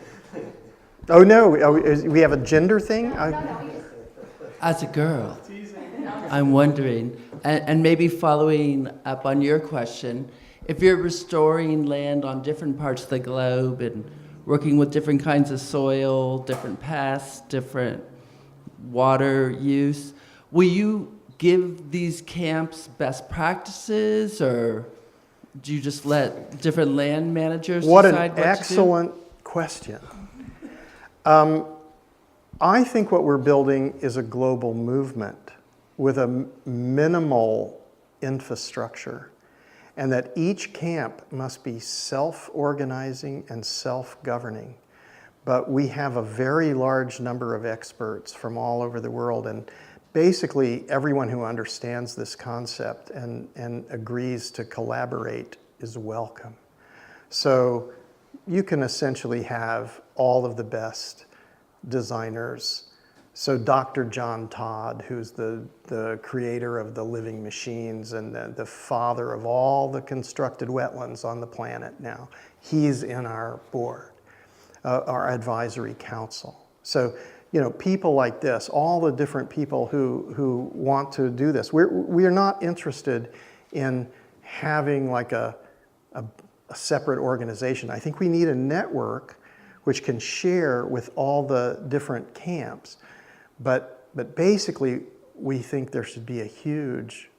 Oh no, we have a gender thing? As a girl, I'm wondering, and maybe following up on your question, if you're restoring land on different parts of the globe and working with different kinds of soil, different pests, different water use, will you give these camps best practices, or do you just let different land managers decide what to do? What an excellent question. I think what we're building is a global movement with a minimal infrastructure, and that each camp must be self-organizing and self-governing. But we have a very large number of experts from all over the world, and basically everyone who understands this concept and agrees to collaborate is welcome. So you can essentially have all of the best designers. So Dr. John Todd, who's the creator of the living machines and the father of all the constructed wetlands on the planet now, he's in our board, our advisory council. So, people like this, all the different people who want to do this. We're not interested in having like a separate organization. I think we need a network which can share with all the different camps. But basically, we think there should be a huge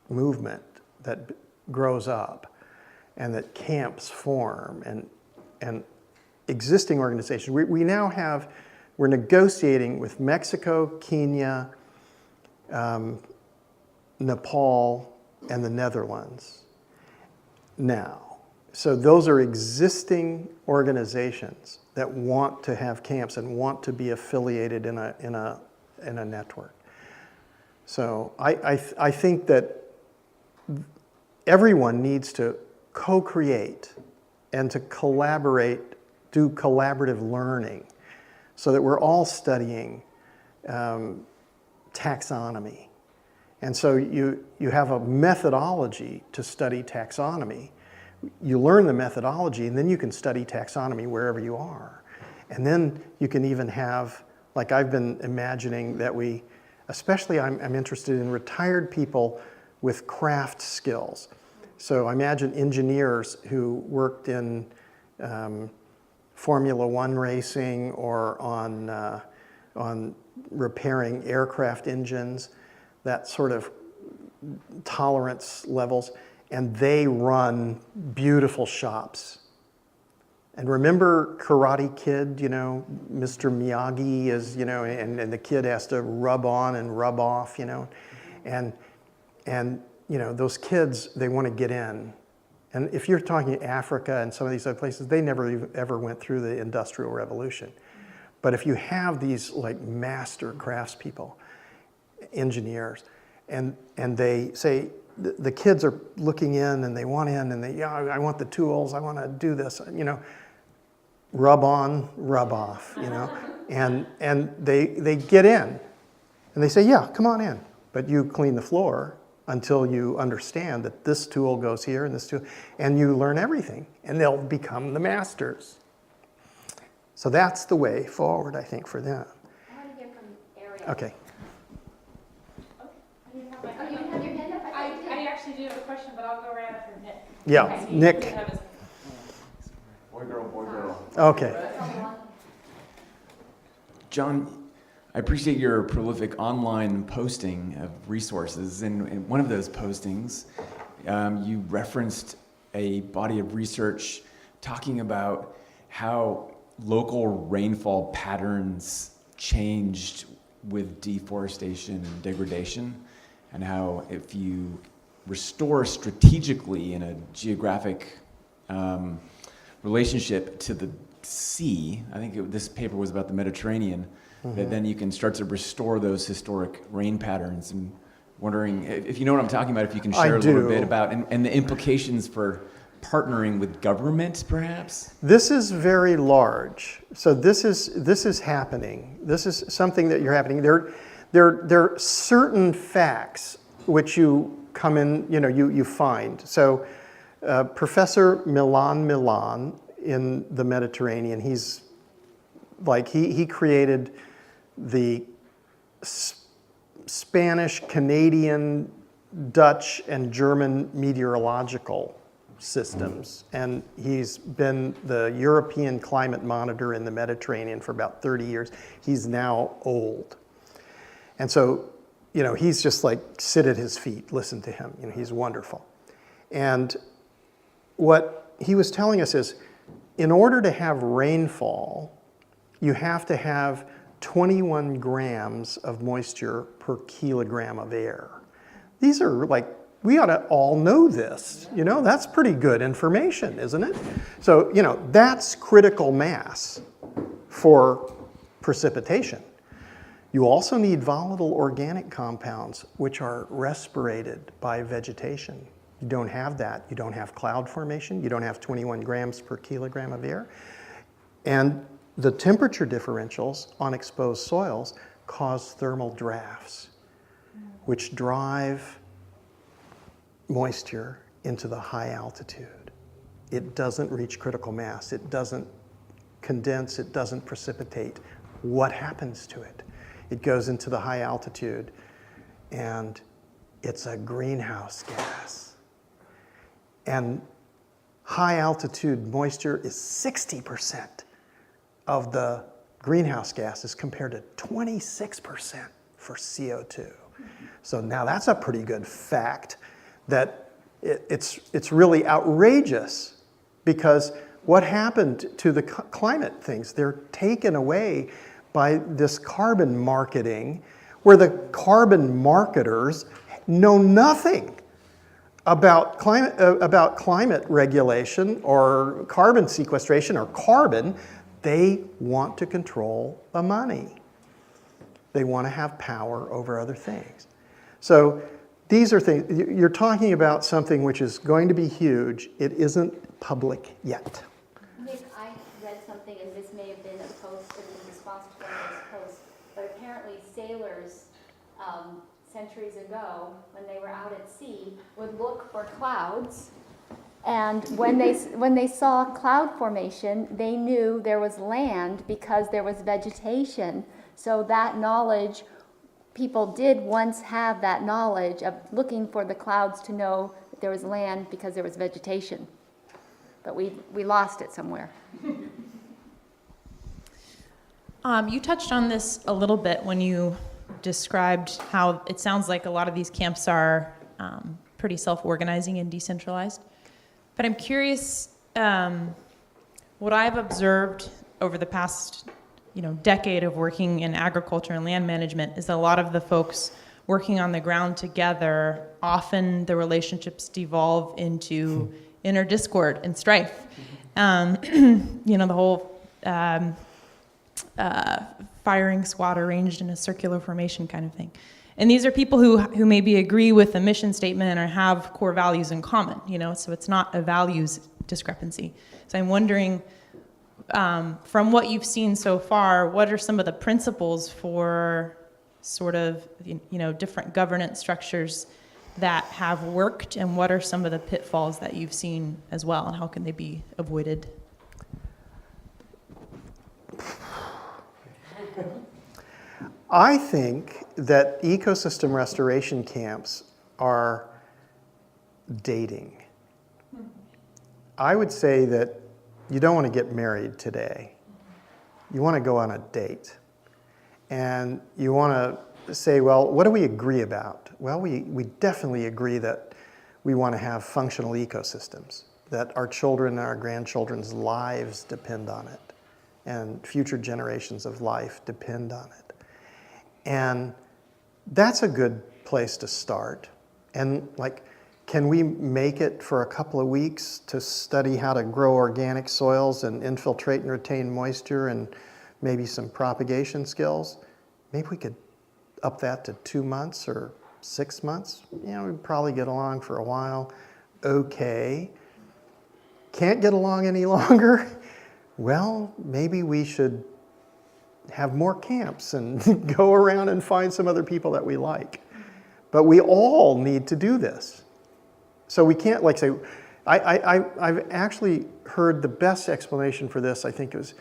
movement that grows up and that camps form. And existing organizations. We now have, we're negotiating with Mexico, Kenya, Nepal, and the Netherlands now. So those are existing organizations that want to have camps and want to be affiliated in a network. So I think that everyone needs to co-create and to collaborate, do collaborative learning, so that we're all studying taxonomy. And so you have a methodology to study taxonomy. You learn the methodology, and then you can study taxonomy wherever you are. And then you can even have, like I've been imagining that we, especially I'm interested in retired people with craft skills. So I imagine engineers who worked in Formula One racing or on repairing aircraft engines, that sort of tolerance levels, and they run beautiful shops. And remember Karate Kid, you know, Mr. Miyagi is, you know, and the kid has to rub on and rub off, you know, and you know, those kids, they want to get in. And if you're talking Africa and some of these other places, they never ever went through the Industrial Revolution. But if you have these like master craftspeople, engineers, and they say, the kids are looking in and they want in and they, yeah, I want the tools, I want to do this, you know, rub on, rub off, you know, and they get in and they say, yeah, come on in, but you clean the floor until you understand that this tool goes here and this tool, and you learn everything and they'll become the masters. So that's the way forward, I think, for them. I want to hear from Ariel. Okay. I actually do have a question, but I'll go right after Nick. Yeah, Okay. Nick. Boy, girl. Okay. John, I appreciate your prolific online posting of resources. And in one of those postings, you referenced a body of research talking about how local rainfall patterns changed with deforestation and degradation, and how if you restore strategically in a geographic relationship to the sea, I think this paper was about the Mediterranean, that then you can start to restore those historic rain patterns. And wondering if you know what I'm talking about, if you can share a little bit about, and the implications for partnering with government, perhaps? This is very large. So this is happening. This is something that you're happening. There are certain facts which you come in, you know, you find. So Professor Milan in the Mediterranean, he's like, he created the Spanish, Canadian, Dutch, and German meteorological systems. And he's been the European climate monitor in the Mediterranean for about 30 years. He's now old. And so, you know, he's just like, sit at his feet, listen to him. You know, he's wonderful. And what he was telling us is, in order to have rainfall, you have to have 21 grams of moisture per kilogram of air. These are like, we ought to all know this. You know, that's pretty good information, isn't it? So, you know, that's critical mass for precipitation. You also need volatile organic compounds, which are respirated by vegetation. You don't have that. You don't have cloud formation. You don't have 21 grams per kilogram of air. And the temperature differentials on exposed soils cause thermal drafts, which drive moisture into the high altitude. It doesn't reach critical mass. It doesn't condense. It doesn't precipitate. What happens to it? It goes into the high altitude, and it's a greenhouse gas. And high altitude moisture is 60% of the greenhouse gases compared to 26% for CO2. So now that's a pretty good fact that it's really outrageous, because What happened to the climate things? They're taken away by this carbon marketing, where the carbon marketers know nothing about climate regulation or carbon sequestration or carbon. They want to control the money. They want to have power over other things. So these are things, you're talking about something which is going to be huge. It isn't public yet. Nick, I read something, and this may have been a post in response to one of those posts, but apparently sailors centuries ago, when they were out at sea, would look for clouds, and when they saw cloud formation, they knew there was land because there was vegetation. So that knowledge, people did once have that knowledge of looking for the clouds to know that there was land because there was vegetation. But we lost it somewhere. You touched on this a little bit when you described how it sounds like a lot of these camps are pretty self-organizing and decentralized. But I'm curious, what I've observed over the past decade of working in agriculture and land management is that a lot of the folks working on the ground together, often the relationships devolve into inner discord and strife. The whole firing squad arranged in a circular formation kind of thing. And these are people who maybe agree with the mission statement or have core values in common, so it's not a values discrepancy. So I'm wondering, from what you've seen so far, what are some of the principles for sort of, different governance structures that have worked, and what are some of the pitfalls that you've seen as well, and how can they be avoided? I think that ecosystem restoration camps are dating. I would say that you don't want to get married today. You want to go on a date. And you want to say, well, what do we agree about? Well, we definitely agree that we want to have functional ecosystems, that our children and our grandchildren's lives depend on it, and future generations of life depend on it. And that's a good place to start. And can we make it for a couple of weeks to study how to grow organic soils and infiltrate and retain moisture and maybe some propagation skills? Maybe we could up that to 2 months or 6 months. We'd probably get along for a while. Okay. Can't get along any longer? Well, maybe we should have more camps and go around and find some other people that we like. But we all need to do this. So we can't say, I've actually heard the best explanation for this. I think it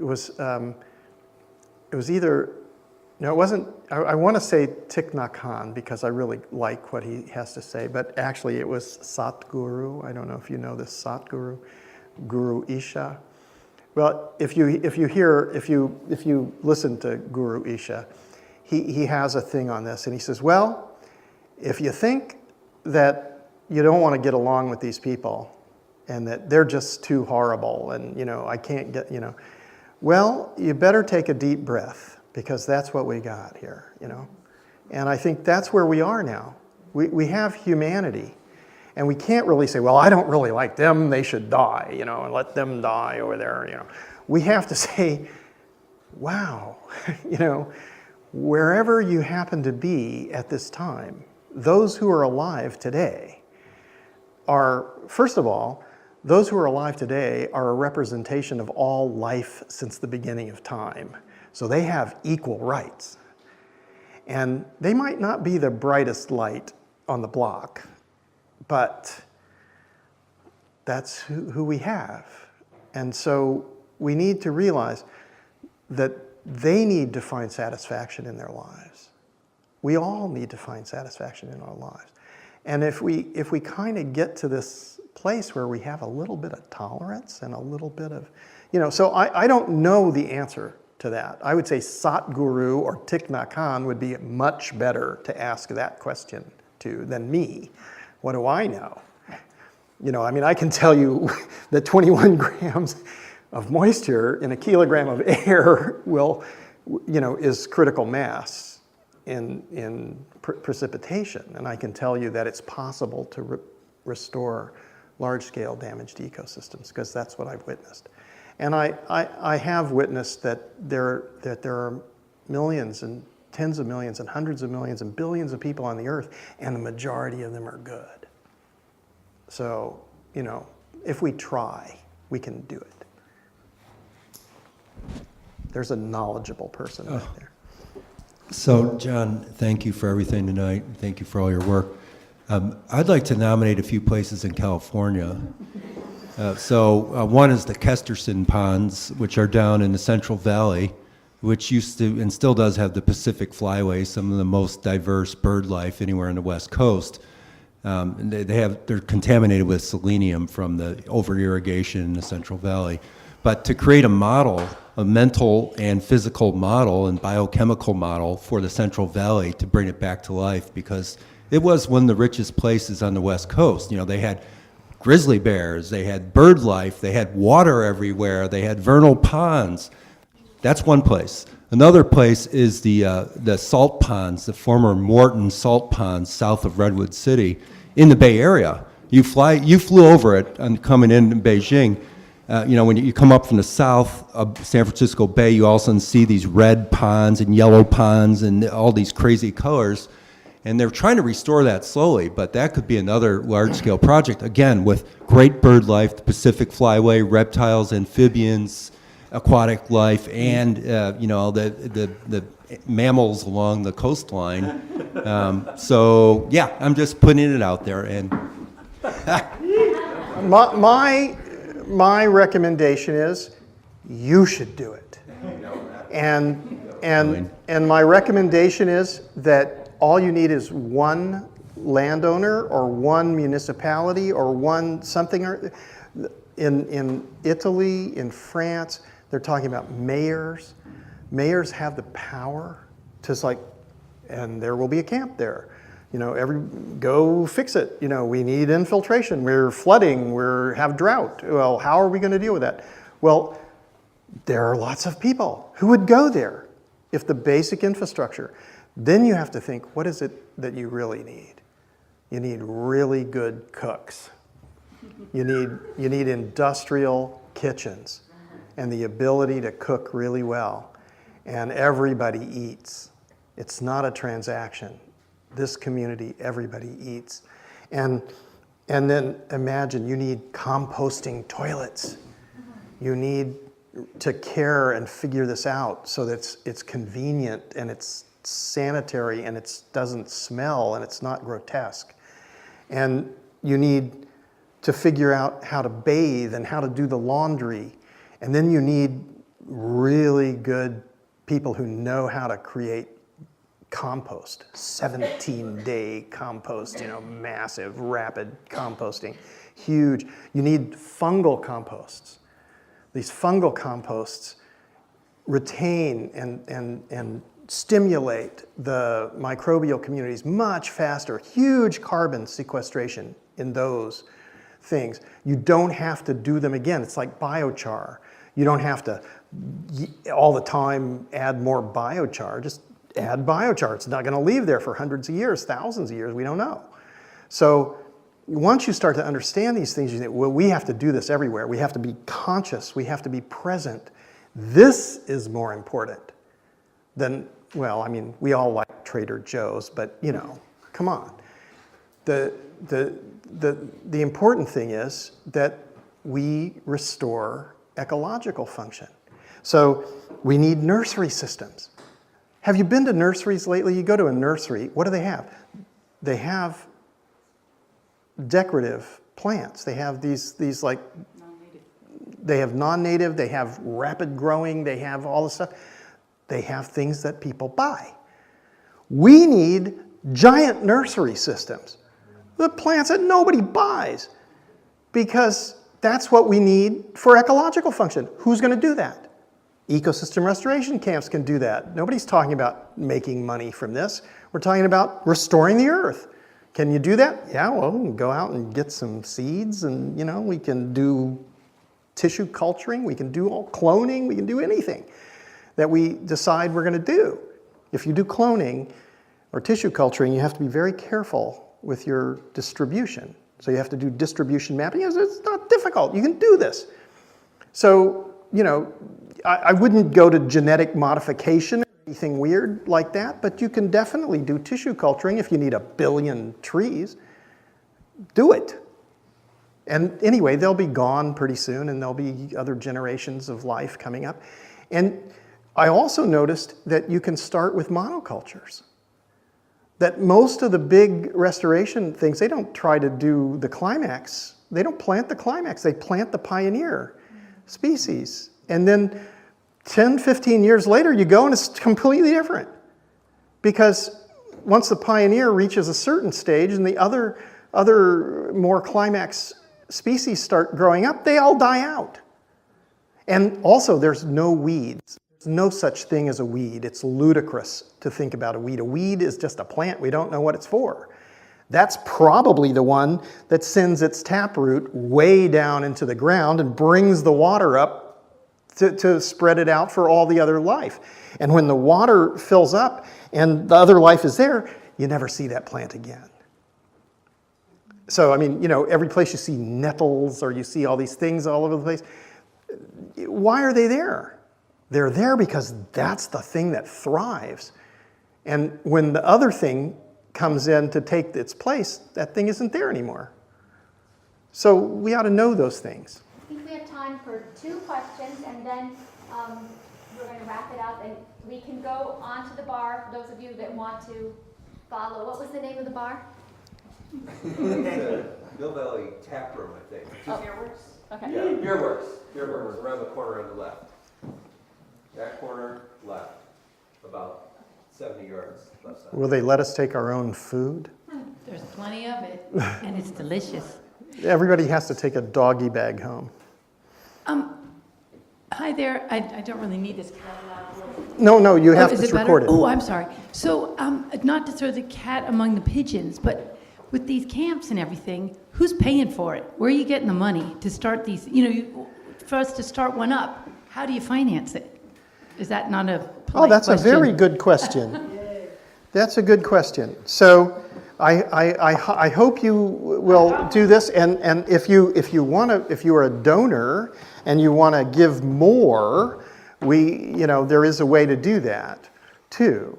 was either, no, it wasn't, I want to say Thich Nhat Hanh because I really like what he has to say, but actually it was Satguru. I don't know if you know this Satguru, Guru Isha. Well, if you listen to Guru Isha, he has a thing on this, and he says, well, if you think that you don't want to get along with these people and that they're just too horrible and, I can't get, well, you better take a deep breath because that's what we got here, And I think that's where we are now. We have humanity. And we can't really say, well, I don't really like them, they should die, and let them die over there, We have to say, wow, wherever you happen to be at this time, those who are alive today are, first of all, those who are alive today are a representation of all life since the beginning of time. So they have equal rights. And they might not be the brightest light on the block, but that's who we have. And so we need to realize that they need to find satisfaction in their lives. We all need to find satisfaction in our lives. And if we kind of get to this place where we have a little bit of tolerance and a little bit of, so I don't know the answer to that. I would say Satguru or Thich Nhat Hanh would be much better to ask that question to than me. What do I know? I mean, I can tell you that 21 grams of moisture in a kilogram of air will, is critical mass in precipitation. And I can tell you that it's possible to restore large-scale damaged ecosystems, because that's what I've witnessed. And I have witnessed that there are millions and tens of millions and hundreds of millions and billions of people on the earth, and the majority of them are good. So, if we try, we can do it. There's a knowledgeable person right there. So, John, thank you for everything tonight. Thank you for all your work. I'd like to nominate a few places in California. One is the Kesterson Ponds, which are down in the Central Valley, which used to and still does have the Pacific Flyway, some of the most diverse bird life anywhere on the West Coast. They're contaminated with selenium from the over-irrigation in the Central Valley. But to create a model, a mental and physical model and biochemical model for the Central Valley to bring it back to life, because it was one of the richest places on the West Coast. They had grizzly bears, they had bird life, they had water everywhere, they had vernal ponds. That's one place. Another place is the salt ponds, the former Morton salt ponds south of Redwood City in the Bay Area. You flew over it coming in Beijing. When you come up from the south of San Francisco Bay, you also see these red ponds and yellow ponds and all these crazy colors. And they're trying to restore that slowly, but that could be another large-scale project, again, with great bird life, the Pacific Flyway, reptiles, amphibians, aquatic life, and the mammals along the coastline. I'm just putting it out there. And my recommendation is you should do it. And my recommendation is that all you need is one landowner or one municipality or one something. In Italy, in France, they're talking about mayors. Mayors have the power to and there will be a camp there. Go fix it. We need infiltration. We're flooding. We have drought. Well, how are we going to deal with that? Well, there are lots of people who would go there if the basic infrastructure. Then you have to think, what is it that you really need? You need really good cooks. You need industrial kitchens and the ability to cook really well. And everybody eats. It's not a transaction. This community, everybody eats. And then imagine you need composting toilets. You need to care and figure this out so that it's convenient and it's sanitary and it doesn't smell and it's not grotesque. And you need to figure out how to bathe and how to do the laundry. And then you need really good people who know how to create compost, 17-day compost, massive, rapid composting, huge. You need fungal composts. These fungal composts retain and stimulate the microbial communities much faster, huge carbon sequestration in those things. You don't have to do them again. It's like biochar. You don't have to all the time add more biochar. Just add biochar. It's not going to leave there for hundreds of years, thousands of years. We don't know. So once you start to understand these things, you think, well, we have to do this everywhere. We have to be conscious. We have to be present. This is more important than, well, I mean, we all like Trader Joe's, but come on. The important thing is that we restore ecological function. So we need nursery systems. Have you been to nurseries lately? You go to a nursery, what do they have? They have decorative plants. They have these like, they have non-native, they have rapid growing, they have all this stuff. They have things that people buy. We need giant nursery systems. The plants that nobody buys, because that's what we need for ecological function. Who's going to do that? Ecosystem restoration camps can do that. Nobody's talking about making money from this. We're talking about restoring the earth. Can you do that? Yeah, well, we can go out and get some seeds and, we can do tissue culturing, we can do all cloning, we can do anything that we decide we're going to do. If you do cloning or tissue culturing, you have to be very careful with your distribution. So you have to do distribution mapping. It's not difficult. You can do this. So, I wouldn't go to genetic modification or anything weird like that, but you can definitely do tissue culturing if you need 1 billion trees. Do it. And anyway, they'll be gone pretty soon, and there'll be other generations of life coming up. And I also noticed that you can start with monocultures. That most of the big restoration things, they don't try to do the climax. They don't plant the climax. They plant the pioneer species. And then 10, 15 years later, you go and it's completely different. Because once the pioneer reaches a certain stage and the other more climax species start growing up, they all die out. And also, there's no weeds. There's no such thing as a weed. It's ludicrous to think about a weed. A weed is just a plant. We don't know what it's for. That's probably the one that sends its taproot way down into the ground and brings the water up to spread it out for all the other life. And when the water fills up and the other life is there, you never see that plant again. So, every place you see nettles or you see all these things all over the place, why are they there? They're there because that's the thing that thrives. And when the other thing comes in to take its place, that thing isn't there anymore. So we ought to know those things. I think we have time for 2 questions, and then we're going to wrap it up, and we can go on to the bar for those of you that want to follow. What was the name of the bar? Mill Valley Tap Room, I think. Beerworks? Okay. Yeah, Beerworks. Beerworks, around the corner on the left. That corner, left. About 70 yards left side. Will they let us take our own food? There's plenty of it, and it's delicious. Everybody has to take a doggy bag home. Hi there. I don't really need this. No, you have to record it. Oh, I'm sorry. So, not to throw the cat among the pigeons, but with these camps and everything, who's paying for it? Where are you getting the money to start these? For us to start one up, how do you finance it? Is that not a polite that's question? a very good question. That's a good question. So I hope you will do this, and if you are a donor and you want to give more, there is a way to do that too.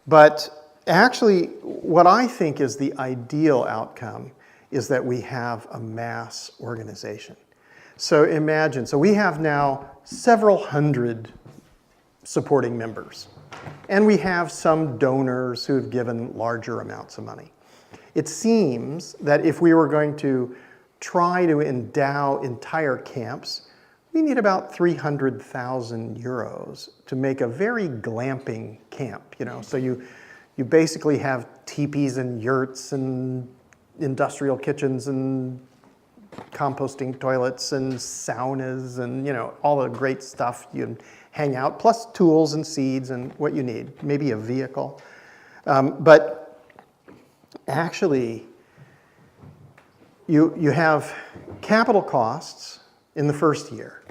But actually, what I think is the ideal outcome is that we have a mass organization. So imagine, we have now several hundred supporting members, and we have some donors who have given larger amounts of money. It seems that if we were going to try to endow entire camps, we need about 300,000 euros to make a very glamping camp. So you basically have teepees and yurts and industrial kitchens and composting toilets and saunas and all the great stuff you can hang out, plus tools and seeds and what you need, maybe a vehicle. But actually, you have capital costs in the first year.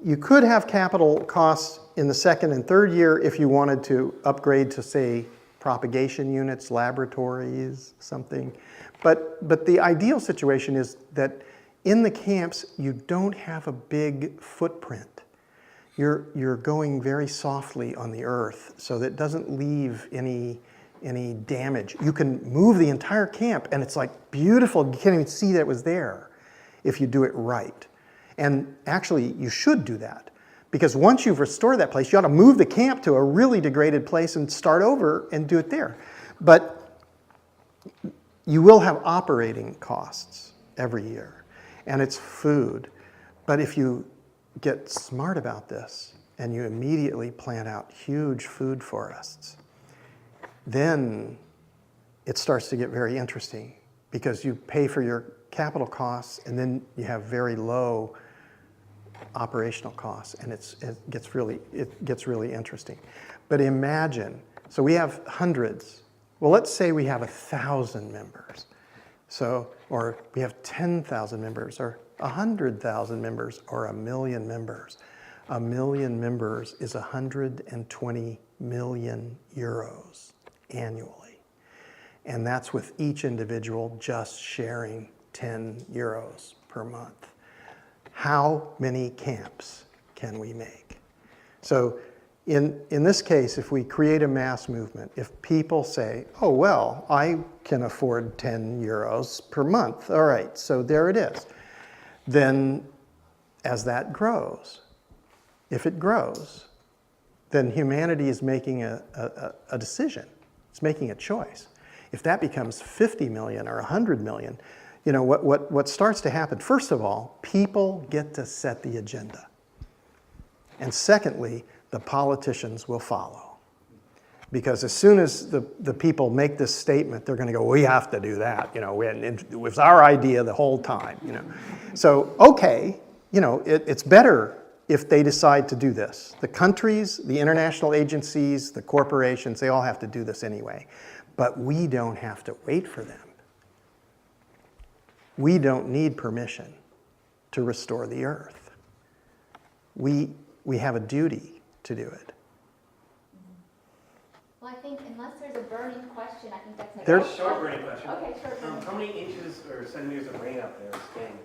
You could have capital costs in the second and third year if you wanted to upgrade to, say, propagation units, laboratories, something. But the ideal situation is that in the camps, you don't have a big footprint. You're going very softly on the earth so that it doesn't leave any damage. You can move the entire camp, and it's like beautiful. You can't even see that it was there if you do it right. And actually, you should do that, because once you've restored that place, you ought to move the camp to a really degraded place and start over and do it there. But you will have operating costs every year, and it's food. But if you get smart about this and you immediately plan out huge food forests, then it starts to get very interesting, because you pay for your capital costs and then you have very low operational costs, and it gets really interesting. But imagine, so we have hundreds Well, let's say we have 1,000 members. So, or we have 10,000 members, or 100,000 members, or 1 million members. 1 million members is 120 million euros annually. And that's with each individual just sharing 10 euros per month. How many camps can we make? So in this case, if we create a mass movement, if people say, oh, well, I can afford 10 euros per month, all right, so there it is. Then as that grows, if it grows, then humanity is making a decision. It's making a choice. If that becomes 50 million or 100 million, you know, what starts to happen, first of all, people get to set the agenda. And secondly, the politicians will follow. Because as soon as the people make this statement, they're going to go, we have to do that. You know, and it was our idea the whole time. You know, so okay, you know, it's better if they decide to do this. The countries, the international agencies, the corporations, they all have to do this anyway. But we don't have to wait for them. We don't need permission to restore the earth. We have a duty to do it. Well, I think unless there's a burning question, I think that's like There's a short burning question. Okay, short burning. How many inches or centimeters of rain up there is staying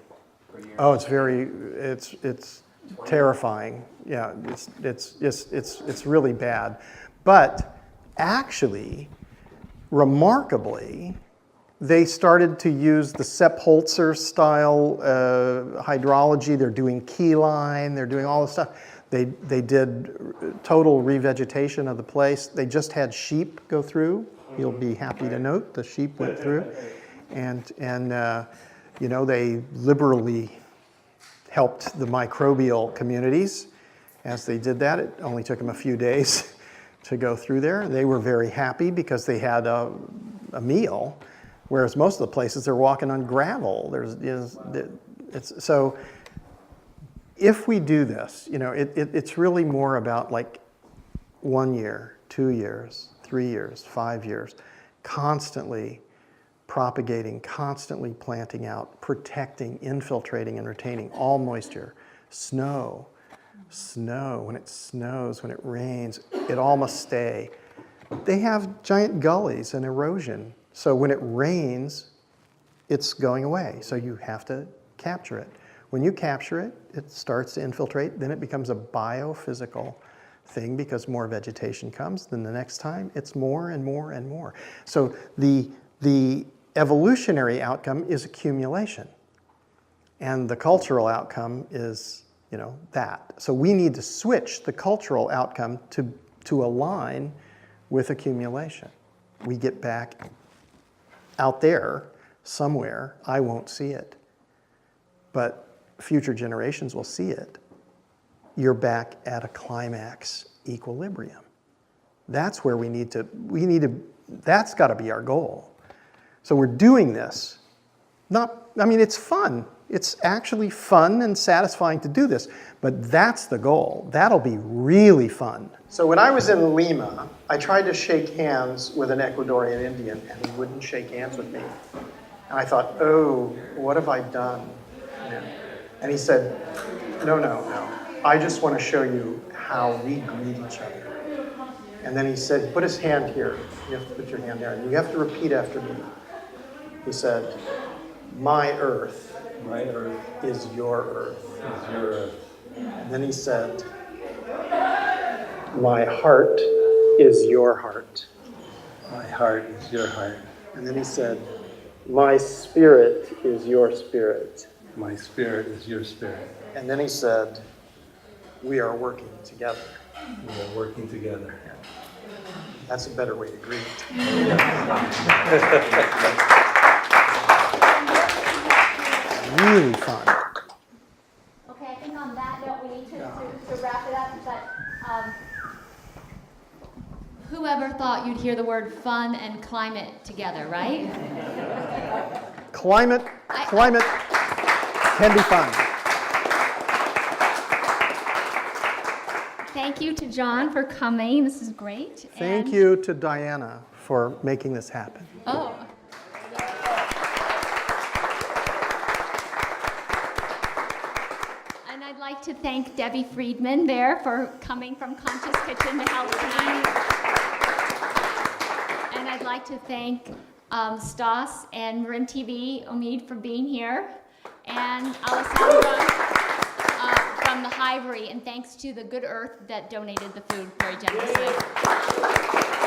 per year? Oh, it's terrifying. Yeah, it's really bad. But actually, remarkably, they started to use the Sepp Holzer style hydrology. They're doing key line. They're doing all this stuff. They did total revegetation of the place. They just had sheep go through. You'll be happy to note the sheep went through, and you know, they liberally helped the microbial communities as they did that. It only took them a few days to go through there. They were very happy because they had a meal, whereas most of the places they're walking on gravel. So if we do this, you know, it's really more about like 1 year, 2 years, 3 years, 5 years, constantly propagating, constantly planting out, protecting, infiltrating, and retaining all moisture. Snow, when it snows, when it rains, it all must stay. They have giant gullies and erosion. So when it rains, it's going away. So you have to capture it. When you capture it, it starts to infiltrate. Then it becomes a biophysical thing because more vegetation comes. Then the next time, it's more and more and more. So the evolutionary outcome is accumulation. And the cultural outcome is, you know, that. So we need to switch the cultural outcome to align with accumulation. We get back out there somewhere. I won't see it, but future generations will see it. You're back at a climax equilibrium. That's where we need to, that's got to be our goal. So we're doing this. It's fun. It's actually fun and satisfying to do this, but that's the goal. That'll be really fun. So when I was in Lima, I tried to shake hands with an Ecuadorian Indian, and he wouldn't shake hands with me. And I thought, oh, what have I done? And he said, no. I just want to show you how we greet each other. And then he said, he put his hand here. You have to put your hand there, and you have to repeat after me. He said, my earth is your earth. And then he said, my heart is your heart. My heart is your heart. And then he said, my spirit is your spirit. My spirit is your spirit. And then he said, we are working together. We are working together. That's a better way to greet. Really fun. Okay, I think on that note we need to wrap it up, but whoever thought you'd hear the word fun and climate together, right? Climate can be fun. thank you to John for coming. This is great. Thank And- you to Diana for making this happen. Oh. And I'd like to thank Debbie Friedman there for coming from Conscious Kitchen to help tonight. And I'd like to thank Stas and Marin TV, Omid, for being here, and Alessandra from the Hivery, and thanks to the Good Earth that donated the food very generously.